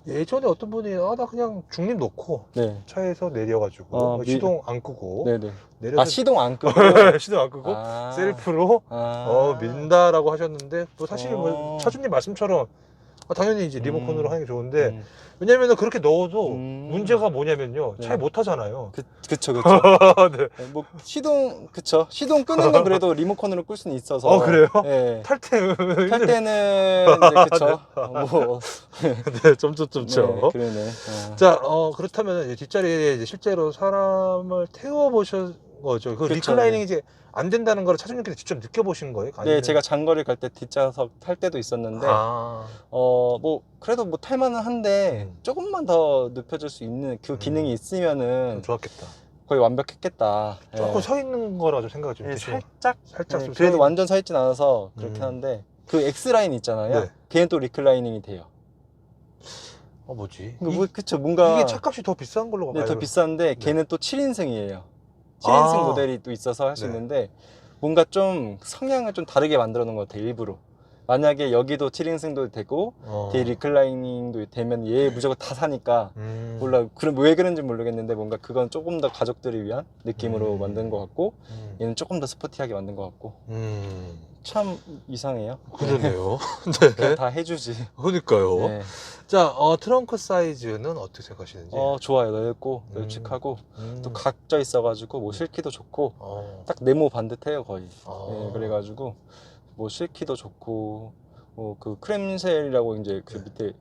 예전에 어떤 분이 나 그냥 중립 놓고 네. 차에서 내려가지고 미- 시동 안 끄고 네네. 내려서 아, 시동 안 끄고 시동 안 끄고 아. 셀프로 아. 민다라고 하셨는데 또 사실 뭐 어. 차주님 말씀처럼 당연히 이제 리모컨으로 하는 게 좋은데 음. 왜냐면은 그렇게 넣어도 음. 문제가 뭐냐면요 네. 차에 못 타잖아요. 그쵸. 네. 네, 뭐 시동 그쵸. 시동 끄는 건 그래도 리모컨으로 끌 수는 있어서. 그래요? 네. 탈 때는 탈 때는 이제 그쵸. 뭐 네, 점점점점. 네, 그러네. 자, 그렇다면 이제 뒷자리에 이제 실제로 사람을 태워 보신 거죠. 그 그쵸, 리클라이닝 네. 이제 안 된다는 걸 차주님께서 직접 느껴보신 거예요? 네, 아니면- 제가 장거리 갈 때 뒷좌석 탈 때도 있었는데 아, 뭐 그래도 뭐 탈만은 한데 조금만 더 눕혀줄 수 있는 그 기능이 좀 있으면은 좋았겠다. 거의 완벽했겠다. 조금 네. 서 있는 거라 좀 생각이 좀 네, 드시네요. 살짝 좀 그래도 서 완전 서 있진 않아서 그렇긴 음. 한데 그 X라인 있잖아요. 네. 걔는 또 리클라이닝이 돼요. 뭐지? 뭐 그쵸, 뭔가 이게 차값이 더 비싼 걸로 네, 봐요. 더 비싼데 네. 걔는 또 7인승이에요. 7인승 아. 모델이 또 있어서 할 수 네. 있는데 뭔가 좀 성향을 좀 다르게 만들어 놓은 것 같아요. 일부러. 만약에 여기도 7인승도 되고 뒤에 리클라이닝도 되면 얘 무조건 다 사니까 몰라. 그럼 왜 그런지 모르겠는데 뭔가 그건 조금 더 가족들을 위한 느낌으로 만든 것 같고 얘는 조금 더 스포티하게 만든 것 같고 참 이상해요. 그러네요. 그냥 다 해주지. 그러니까요. 네. 자, 트렁크 사이즈는 어떻게 생각하시는지? 좋아요. 넓고 음. 널찍하고 음. 또 각져 있어가지고 뭐 실기도 좋고 딱 네모 반듯해요 거의. 네, 그래가지고 뭐 실기도 좋고 뭐 그 크렘쉘이라고 이제 그 네. 밑에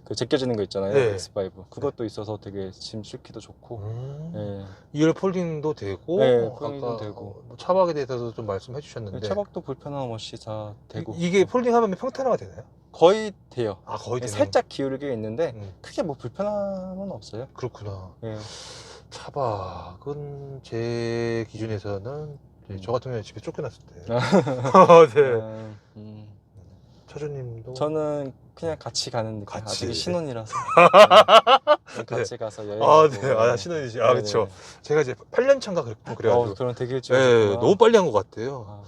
그 제껴지는 거 있잖아요. 네. X5 그것도 있어서 되게 짐 실기도 좋고. 네. 2열 폴딩도 되고, 네, 폴딩도 아까 되고. 뭐 차박에 대해서도 좀 말씀해 주셨는데 차박도 불편함 없이 다 되고. 이게 폴딩하면 평탄화가 되나요? 거의 돼요. 거의 되는 살짝 기울게 있는데 음. 크게 뭐 불편함은 없어요. 그렇구나. 네. 차박은 제 기준에서는 저 같은 경우에 집에 쫓겨났을 때 네. 차주님도 저는 그냥 같이 가는 느낌. 같이. 아직 신혼이라서 네. 같이 가서 여행. 신혼이지. 그렇죠. 제가 이제 8년 차인가 그래가지고 그럼 되게 일찍 네, 하셨구나. 너무 빨리 한 것 같아요.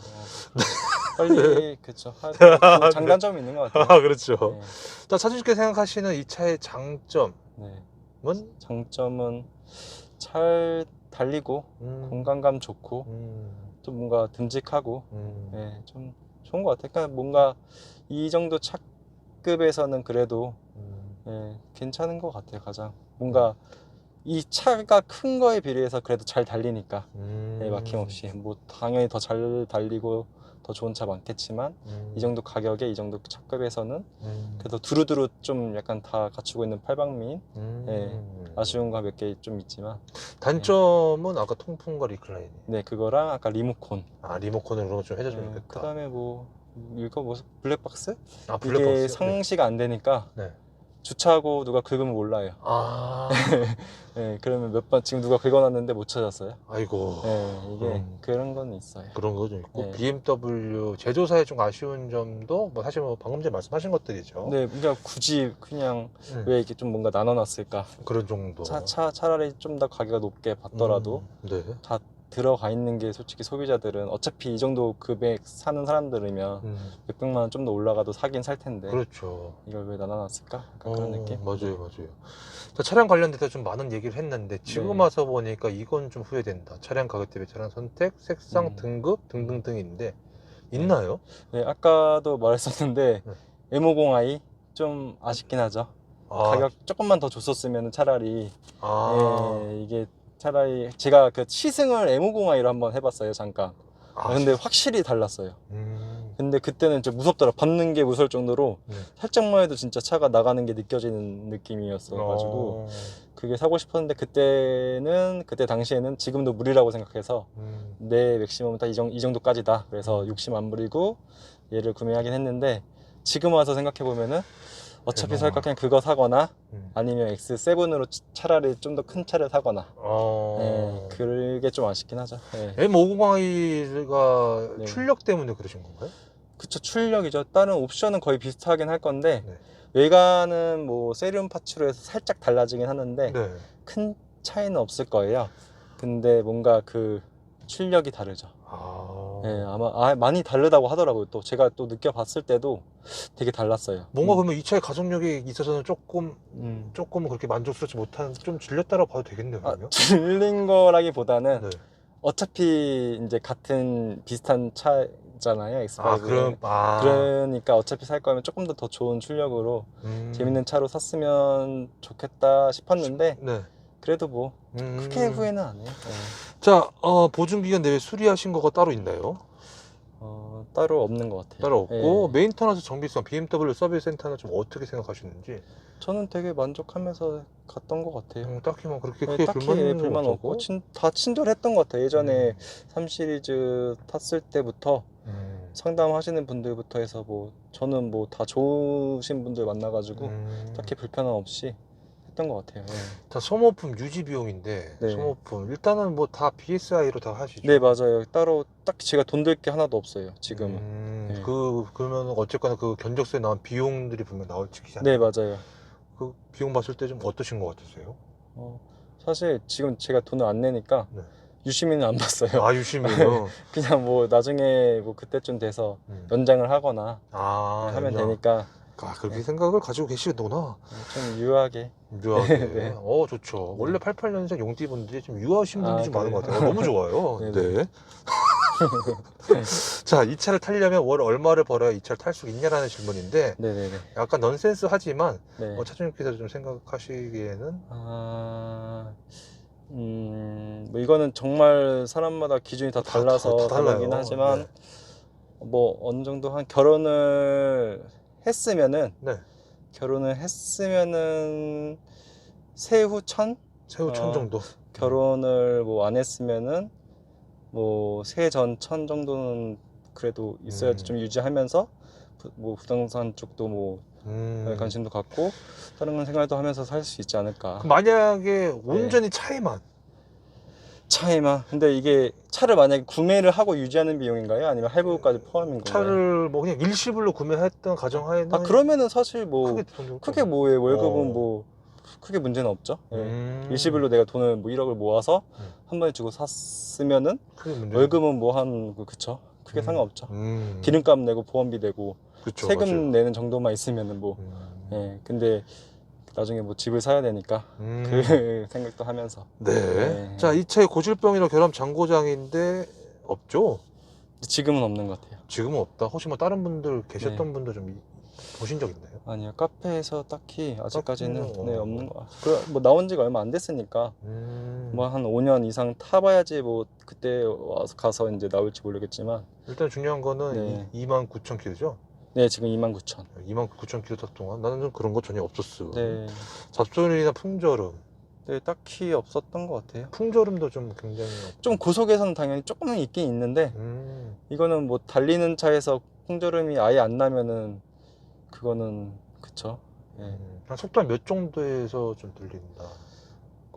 빨리 그쵸. 그 장단점이 있는 것 같아요. 그렇죠. 네. 자, 차주님께서 생각하시는 이 차의 장점은? 네. 장점은 잘 달리고 공간감 좋고 좀 뭔가 듬직하고 네, 좀 좋은 것 같아요. 그러니까 뭔가 이 정도 차급에서는 그래도 괜찮은 것 같아요. 가장 뭔가 이 차가 큰 거에 비례해서 그래도 잘 달리니까 네, 막힘없이 뭐 당연히 더 잘 달리고 더 좋은 차 많겠지만 이 정도 가격에 이 정도 차급에서는 그래도 두루두루 좀 약간 다 갖추고 있는 팔방미인 아쉬운 거 몇 개 좀 있지만 단점은 아까 통풍과 리클라이닝. 네, 그거랑 아까 리모컨. 리모컨으로 그런 거 좀 해줬으면 좋겠다. 그 다음에 뭐 이거 뭐 블랙박스? 이게 블랙박스? 상시가 안 되니까 네. 주차하고 누가 긁으면 몰라요. 네, 그러면 몇 번 지금 누가 긁어놨는데 못 찾았어요. 아이고. 네, 이게 그런 건 있어요. 그런 거 좀 있고 네. BMW 제조사의 좀 아쉬운 점도 뭐 사실 뭐 방금 전에 말씀하신 것들이죠. 네, 그러니까 굳이 그냥 왜 이렇게 좀 뭔가 나눠놨을까? 그런 정도. 차라리 좀 더 가격이 높게 받더라도 네. 다 들어가 있는 게 솔직히 소비자들은 어차피 이 정도 금액 사는 사람들이면 몇백만 원 좀 더 올라가도 사긴 살 텐데 그렇죠. 이걸 왜 나눠놨을까? 약간 그런 느낌? 맞아요. 자, 차량 관련돼서 좀 많은 얘기를 했는데 지금 네. 와서 보니까 이건 좀 후회된다. 차량 가격 대비 차량 선택, 색상, 등급 등등등인데 있나요? 네, 아까도 말했었는데 M50i 좀 아쉽긴 하죠. 가격 조금만 더 줬었으면 차라리 이게 차라리 제가 그 시승을 M50i로 한번 해봤어요 잠깐. 근데 확실히 달랐어요. 근데 그때는 진짜 무섭더라. 밟는 게 무서울 정도로 살짝만 해도 진짜 차가 나가는 게 느껴지는 느낌이었어 가지고 그게 사고 싶었는데 그때 당시에는 지금도 무리라고 생각해서 내 맥시멈은 딱 이 정도까지다. 그래서 욕심 안 부리고 얘를 구매하긴 했는데 지금 와서 생각해 보면은 어차피 살 거 그냥 그거 사거나 아니면 X7으로 차라리 좀 더 큰 차를 사거나. 네, 그게 좀 아쉽긴 하죠. 네. M590i가 네. 출력 때문에 그러신 건가요? 그쵸, 출력이죠. 다른 옵션은 거의 비슷하긴 할 건데 네. 외관은 뭐 세륨 파츠로 해서 살짝 달라지긴 하는데 네. 큰 차이는 없을 거예요. 근데 뭔가 그 출력이 다르죠. 네, 아마 많이 다르다고 하더라고요. 또 제가 또 느껴봤을 때도 되게 달랐어요. 뭔가 그러면 이 차의 가속력에 있어서는 조금 그렇게 만족스럽지 못한, 좀 질렸다라고 봐도 되겠네요, 그러면? 질린 거라기보다는 네. 어차피 이제 같은 비슷한 차잖아요, X5는. 그러니까 어차피 살 거면 조금 더 좋은 출력으로 재밌는 차로 샀으면 좋겠다 싶었는데 네. 그래도 뭐 크게 후회는 안 해요. 네. 자, 보증기간 내외 수리하신 거가 따로 있나요? 따로 없는 것 같아요. 따로 없고, 네. 메인터넌스 정비성 BMW 서비스 센터는 좀 어떻게 생각하시는지? 저는 되게 만족하면서 갔던 것 같아요. 딱히 뭐 그렇게 네, 크게 딱히 불만 없고. 없고 다 친절했던 것 같아요. 예전에 3 시리즈 탔을 때부터 상담하시는 분들부터 해서 뭐 저는 뭐 다 좋으신 분들 만나가지고 딱히 불편함 없이 했던 것 같아요. 네. 자, 소모품 유지 비용인데, 네. 소모품 일단은 뭐 다 BSI로 다 하시죠? 네, 맞아요. 따로 딱히 제가 돈 들 게 하나도 없어요, 지금은. 네. 그러면 어쨌거나 그 견적서에 나온 비용들이 분명 나올 지키잖아요. 네, 맞아요. 그 비용 봤을 때 좀 어떠신 것 같으세요? 사실 지금 제가 돈을 안 내니까 네. 유심히는 안 봤어요. 유심히요? 그냥 뭐 나중에 뭐 그때쯤 돼서 연장을 하거나 하면 되니까. 그렇게 네. 생각을 가지고 계시는구나. 좀 유하게. 네. 좋죠. 원래 88년생 용띠분들이 좀 유하신 분들이 좀 많은 것 같아요. 너무 좋아요. 네. 자, 이 차를 타려면 월 얼마를 벌어야 이 차를 탈 수 있냐라는 질문인데, 네네네. 약간 넌센스 하지만, 네. 차주님께서 좀 생각하시기에는? 뭐 이거는 정말 사람마다 기준이 다 달라서 다르긴 하지만, 네. 뭐 어느 정도 한 결혼을 했으면은 세후 1000? 세후 1000 정도? 결혼을 뭐 안 했으면은 뭐 세전 1000 정도는 그래도 있어야지 좀 유지하면서 뭐 부동산 쪽도 뭐 관심도 갖고 다른 생활도 하면서 살 수 있지 않을까. 만약에 온전히 차에만. 근데 이게 차를 만약에 구매를 하고 유지하는 비용인가요? 아니면 할부까지 포함인 건가요? 차를 뭐 그냥 일시불로 구매했던 가정하에는 그러면은 사실 뭐 크게 뭐 뭐에 월급은 뭐 크게 문제는 없죠. 일시불로 내가 돈을 뭐 1억을 모아서 한 번에 주고 샀으면은 월급은 뭐 한 그쵸? 크게 상관없죠. 기름값 내고 보험비 내고 그쵸, 세금 맞아요. 내는 정도만 있으면은 뭐 근데 나중에 뭐 집을 사야 되니까 그 생각도 하면서. 네. 자, 이 차의 고질병이나 결함 장고장인데 없죠? 지금은 없는 것 같아요. 지금은 없다. 혹시 뭐 다른 분들 계셨던 분들 좀 보신 적 있나요? 아니요, 카페에서 딱히 아직까지는 없는 것 같아요. 뭐 나온 지가 얼마 안 됐으니까 뭐 한 5년 이상 타봐야지 뭐 그때 와서 가서 이제 나올지 모르겠지만 일단 중요한 거는 29,000km죠? 네, 지금 29,000. 29,000km 탔 동안 나는 좀 그런 거 전혀 없었어. 네. 잡소리나 풍절음. 네, 딱히 없었던 것 같아요. 풍절음도 좀 굉장히 좀 고속에서는 당연히 조금은 있긴 있는데 이거는 뭐 달리는 차에서 풍절음이 아예 안 나면은 그거는 그쵸. 한 속도 몇 정도에서 좀 들린다?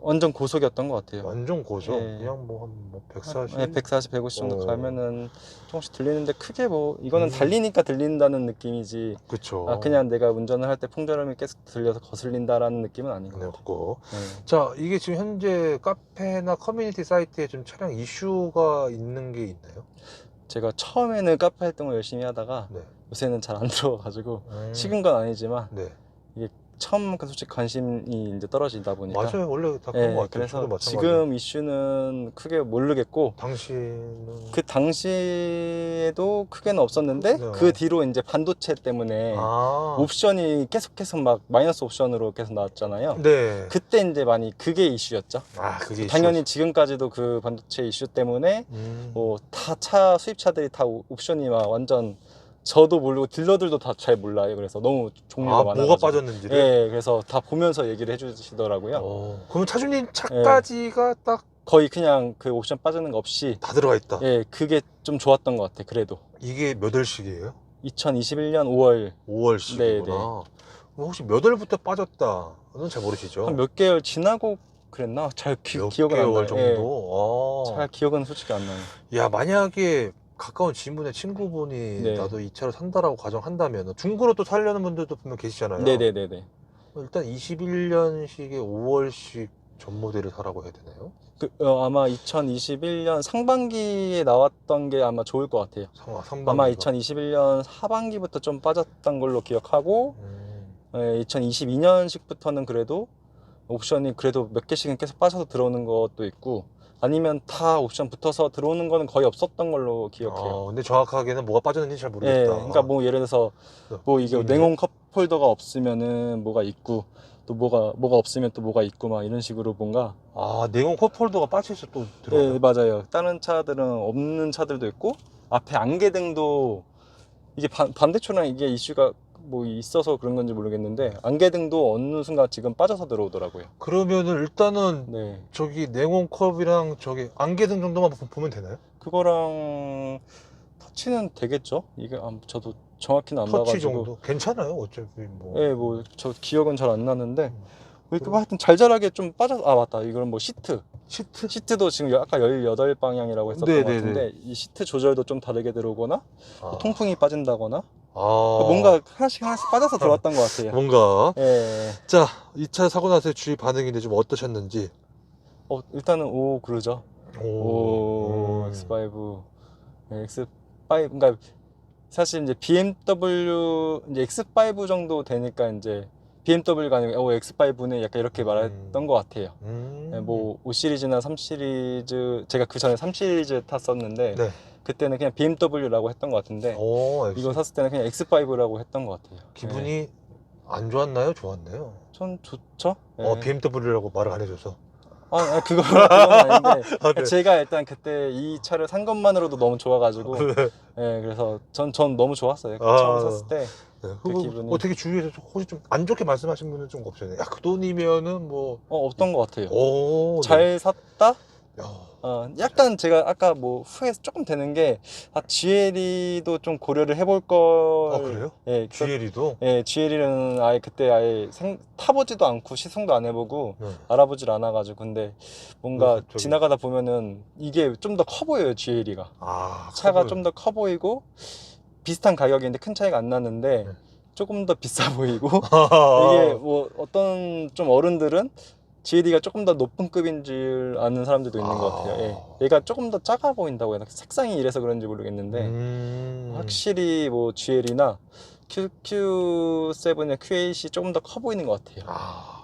완전 고속이었던 것 같아요. 완전 고속? 그냥 뭐 한 140? 140, 150 정도 가면은 조금씩 들리는데 크게 뭐 이거는 달리니까 들린다는 느낌이지. 그쵸. 그냥 내가 운전을 할 때 풍절음이 계속 들려서 거슬린다라는 느낌은 아닌 것 같아요. 자, 이게 지금 현재 카페나 커뮤니티 사이트에 좀 차량 이슈가 있는 게 있나요? 제가 처음에는 카페 활동을 열심히 하다가 요새는 잘 안 들어가지고 식은 건 아니지만 이게 처음 솔직히 관심이 이제 떨어지다 보니까. 맞아요. 원래 다 그런 것 같아요. 그래서 지금 이슈는 크게 모르겠고 당시에는 그 당시에도 크게는 없었는데 그 뒤로 이제 반도체 때문에 옵션이 계속 막 마이너스 옵션으로 계속 나왔잖아요. 그때 이제 많이 그게 이슈였죠. 그게 당연히 지금까지도 그 반도체 이슈 때문에 뭐 다 수입차들이 다 옵션이 막 완전 저도 모르고 딜러들도 다 잘 몰라요. 그래서 너무 종류가 많아요. 뭐가 빠졌는지를? 네, 그래서 다 보면서 얘기를 해주시더라고요. 그럼 차주님 차까지가 딱 거의 그냥 그 옵션 빠지는 거 없이 다 들어가 있다. 예, 그게 좀 좋았던 것 같아. 그래도 이게 몇 월식이에요? 2021년 5월 5월식이구나. 네, 네. 혹시 몇 월부터 빠졌다는 잘 모르시죠? 한 몇 개월 지나고 그랬나? 잘 몇 기억은 안 나요. 개월 정도? 잘 기억은 솔직히 안 나요. 야, 만약에 가까운 지인분의 친구분이 네. 나도 이 차를 산다라고 가정한다면 중고로 또 사려는 분들도 분명 계시잖아요. 네네네네. 일단 21년식의 5월식 전 모델을 사라고 해야 되나요? 아마 2021년 상반기에 나왔던 게 아마 좋을 것 같아요. 상반기가. 아마 2021년 하반기부터 좀 빠졌던 걸로 기억하고 2022년식부터는 그래도 옵션이 그래도 몇 개씩은 계속 빠져서 들어오는 것도 있고 아니면 다 옵션 붙어서 들어오는 거는 거의 없었던 걸로 기억해요. 근데 정확하게는 뭐가 빠졌는지 잘 예, 모르겠다. 그러니까 뭐 예를 들어서 뭐 이게 있네. 냉온 컵홀더가 없으면은 뭐가 있고 또 뭐가 없으면 또 뭐가 있고 막 이런 식으로 뭔가 냉온 컵홀더가 빠져서 또 예, 들어가요? 맞아요. 다른 차들은 없는 차들도 있고 앞에 안개등도 이게 반대초랑 이게 이슈가 뭐 있어서 그런 건지 모르겠는데 안개등도 어느 순간 지금 빠져서 들어오더라고요. 그러면은 일단은 네, 저기 냉온 컵이랑 저기 안개등 정도만 보면 되나요? 그거랑 터치는 되겠죠? 이게 저도 정확히는 안 터치 봐가지고. 정도? 괜찮아요 어차피 뭐. 예, 뭐 저 기억은 잘 안 나는데 하여튼 잘잘하게 좀 빠져서 맞다. 이거는 뭐 시트도 지금 아까 18방향이라고 했었던 네네네. 것 같은데 이 시트 조절도 좀 다르게 들어오거나 통풍이 빠진다거나 아, 뭔가 하나씩 빠져서 들어왔던 것 같아요. 뭔가. 예. 자, 이 차 사고 나서의 주위 반응인데 좀 어떠셨는지. 일단은 오 그러죠. 오 X5 네, X5 그러니까 사실 이제 BMW 이제 X5 정도 되니까 이제 BMW가 아니고 X5는 약간 이렇게 말했던 것 같아요. 네, 뭐 5 시리즈나 3 시리즈 제가 그 전에 3 시리즈 탔었는데 네. 그때는 그냥 BMW라고 했던 것 같은데 이거 샀을 때는 그냥 X5라고 했던 것 같아요. 기분이 네. 안 좋았나요? 좋았나요? 전 좋죠. 네. BMW라고 말을 안 해줘서. 그건 아닌데 네. 제가 일단 그때 이 차를 산 것만으로도 너무 좋아가지고 네, 그래서 전 너무 좋았어요. 처음 샀을 때 그 기분이 어떻게 주위에서 혹시 좀 안 좋게 말씀하신 분은 좀 없잖아요. 야, 그 돈이면은 뭐. 없던 것 같아요. 네. 잘 샀다? 야. 약간 제가 아까 뭐 후회해서 조금 되는 게 GLE도 좀 고려를 해볼 걸. 그래요? 예, GLE도? 예, GLE는 아예 그때 아예 타보지도 않고 시승도 안 해보고 알아보질 않아가지고 근데 뭔가 갑자기? 지나가다 보면은 이게 좀 더 커 보여요 GLE가. 차가 좀 더 커 보이고 비슷한 가격인데 큰 차이가 안 나는데 조금 더 비싸 보이고 이게 뭐 어떤 좀 어른들은 GLE가 조금 더 높은 급인 줄 아는 사람들도 있는 것 같아요. 예. 얘가 조금 더 작아 보인다고 해야 되나? 색상이 이래서 그런지 모르겠는데 확실히 뭐 GLE나 QQ7의 Q8이 조금 더 커 보이는 것 같아요.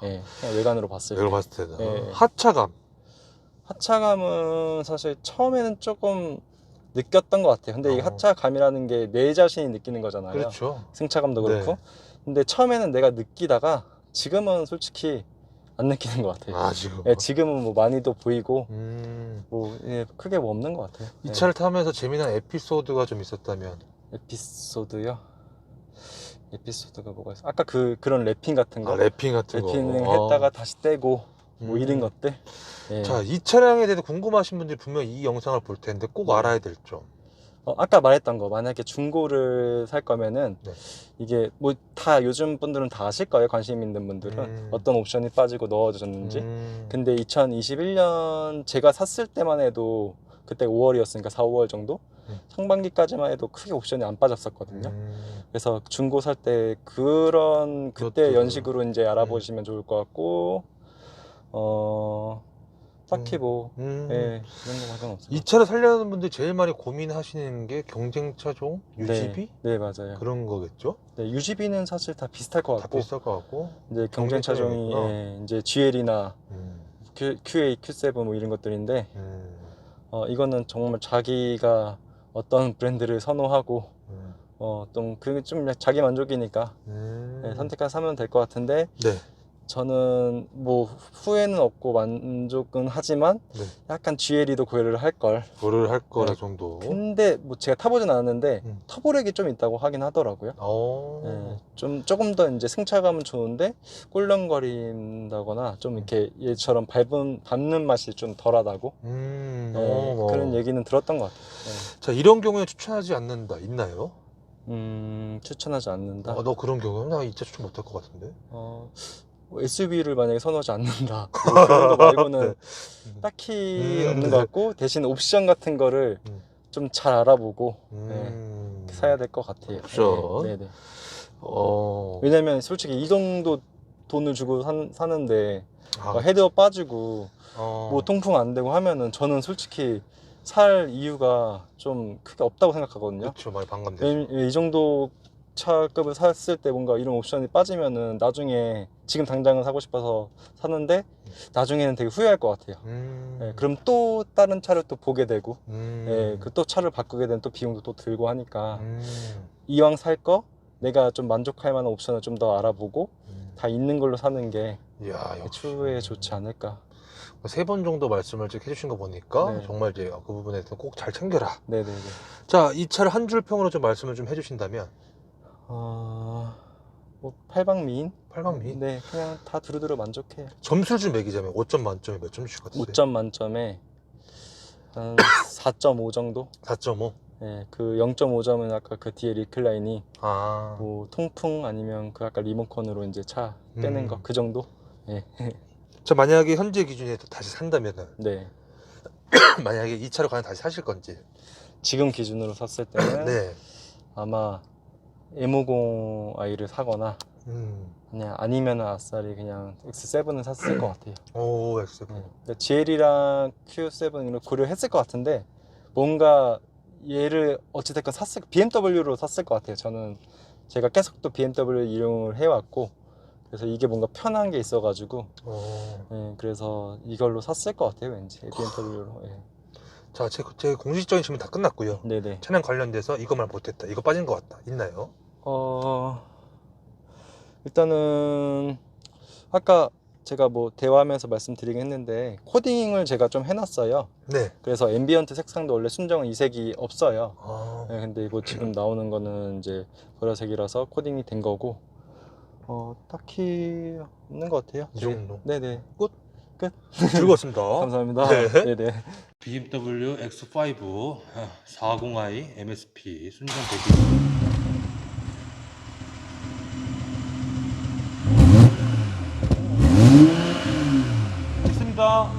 예, 그냥 외관으로 봤을 때. 내가 봤을 때는. 예. 하차감은 사실 처음에는 조금 느꼈던 것 같아요. 근데 이 하차감이라는 게 내 자신이 느끼는 거잖아요. 그렇죠. 승차감도 그렇고. 근데 처음에는 내가 느끼다가 지금은 솔직히 안 느끼는 것 같아요. 지금. 예, 지금은 뭐 많이도 보이고 뭐 크게 뭐 없는 것 같아요. 이 차를 타면서 재미난 에피소드가 좀 있었다면. 에피소드요? 에피소드가 뭐가 있어? 아까 그런 랩핑 같은 거. 랩핑 같은 거. 랩핑을 했다가 다시 떼고 뭐 이런 것들. 예. 자, 이 차량에 대해서 궁금하신 분들이 분명 이 영상을 볼 텐데 꼭 알아야 될 점. 아까 말했던 거 만약에 중고를 살 거면은 이게 뭐 다 요즘 분들은 다 아실 거예요. 관심 있는 분들은 어떤 옵션이 빠지고 넣어졌는지. 근데 2021년 제가 샀을 때만 해도 그때 5월이었으니까 4, 5월 정도 상반기까지만 해도 크게 옵션이 안 빠졌었거든요. 그래서 중고 살 때 그때 연식으로 이제 알아보시면 좋을 것 같고 딱히 뭐 그런 거 없어요. 이 차를 살려는 분들 제일 많이 고민하시는 게 경쟁차종 UGB? 네, 맞아요. 그런 거겠죠? 네, UGB는 사실 다 비슷할 것 같고 비쌀 것 같고 이제 경쟁차종이 이제 GL이나 Q8, Q7 뭐 이런 것들인데 이거는 정말 자기가 어떤 브랜드를 선호하고 좀 자기 만족이니까 선택해서 사면 될 것 같은데 저는 뭐 후회는 없고 만족은 하지만 네. 약간 GLE도 고려를 할 걸. 뭐를 할 거라 네. 정도. 근데 뭐 제가 타보진 않았는데 음. 터보렉이 좀 있다고 하긴 하더라고요. 네, 좀 조금 더 이제 승차감은 좋은데 꿀렁거린다거나 좀 이렇게 얘처럼 밟는 맛이 좀 덜하다고. 네, 그런 얘기는 들었던 것 같아요. 네. 자, 이런 경우에 추천하지 않는다 있나요? 추천하지 않는다. 너 그런 경우는 나 진짜 추천 못할 것 같은데. SUV를 만약에 선호하지 않는다 뭐 그런 거 말고는 네. 딱히 없는 것 같고, 대신 옵션 같은 거를 좀 잘 알아보고 사야 될 것 같아요. 옵션. 네, 네. 왜냐면 솔직히 이 정도 돈을 주고 사는데 헤드업 빠지고 뭐 통풍 안 되고 하면은 저는 솔직히 살 이유가 좀 크게 없다고 생각하거든요. 그렇죠, 많이 반감되죠. 이 정도 차급을 샀을 때 뭔가 이런 옵션이 빠지면은 나중에 지금 당장은 사고 싶어서 샀는데 나중에는 되게 후회할 것 같아요. 네, 그럼 또 다른 차를 또 보게 되고, 네, 그 또 차를 바꾸게 되면 또 비용도 또 들고 하니까 이왕 살 거 내가 좀 만족할 만한 옵션을 좀 더 알아보고 다 있는 걸로 사는 게 추후에 좋지 않을까. 3번 정도 말씀을 쭉 해주신 거 보니까 네. 정말 이제 그 부분에 대해서 꼭 잘 챙겨라. 네네네. 자, 이 차를 한 줄 평으로 좀 말씀을 좀 해주신다면 뭐 8방 미인? 8방 미인? 네, 그냥 다 두루두루 만족해요. 점수를 좀 매기자면 5점 만점에 몇 점 주실 것 같으세요? 5점 만점에 한 4.5 정도? 4.5? 네, 그 0.5점은 아까 그 뒤에 리클라인이 아, 뭐 통풍 아니면 그 아까 리모컨으로 이제 차 빼는 거 그 정도? 네. 자, 만약에 현재 기준에 다시 산다면은 네. 만약에 이 차를 과연 다시 사실 건지. 지금 기준으로 샀을 때는 네. 아마 M50i를 사거나 그냥 아니면 아싸리 그냥 X7을 샀을 것 같아요. 오, X7. 그러니까 GL이랑 Q7을 고려했을 것 같은데 뭔가 얘를 어찌됐건 BMW로 샀을 것 같아요. 저는 제가 계속 또 BMW 이용을 해왔고, 그래서 이게 뭔가 편한 게 있어가지고 네, 그래서 이걸로 샀을 것 같아요. 왠지 BMW로. 네. 자, 제 공식적인 질문 다 끝났고요. 네네. 차량 관련돼서 이거만 못했다, 이거 빠진 것 같다, 있나요? 일단은 아까 제가 뭐 대화하면서 말씀드리긴 했는데 코딩을 제가 좀 해놨어요. 네. 그래서 앰비언트 색상도 원래 순정 이색이 없어요. 아, 네, 근데 이거 지금 나오는 거는 이제 보라색이라서 코딩이 된 거고, 딱히 없는 것 같아요. 이 정도. 네네. 끝. 끝. 즐거웠습니다. 감사합니다. 네. 네네. BMW X5 40i MSP 순정 배기. 됐습니다.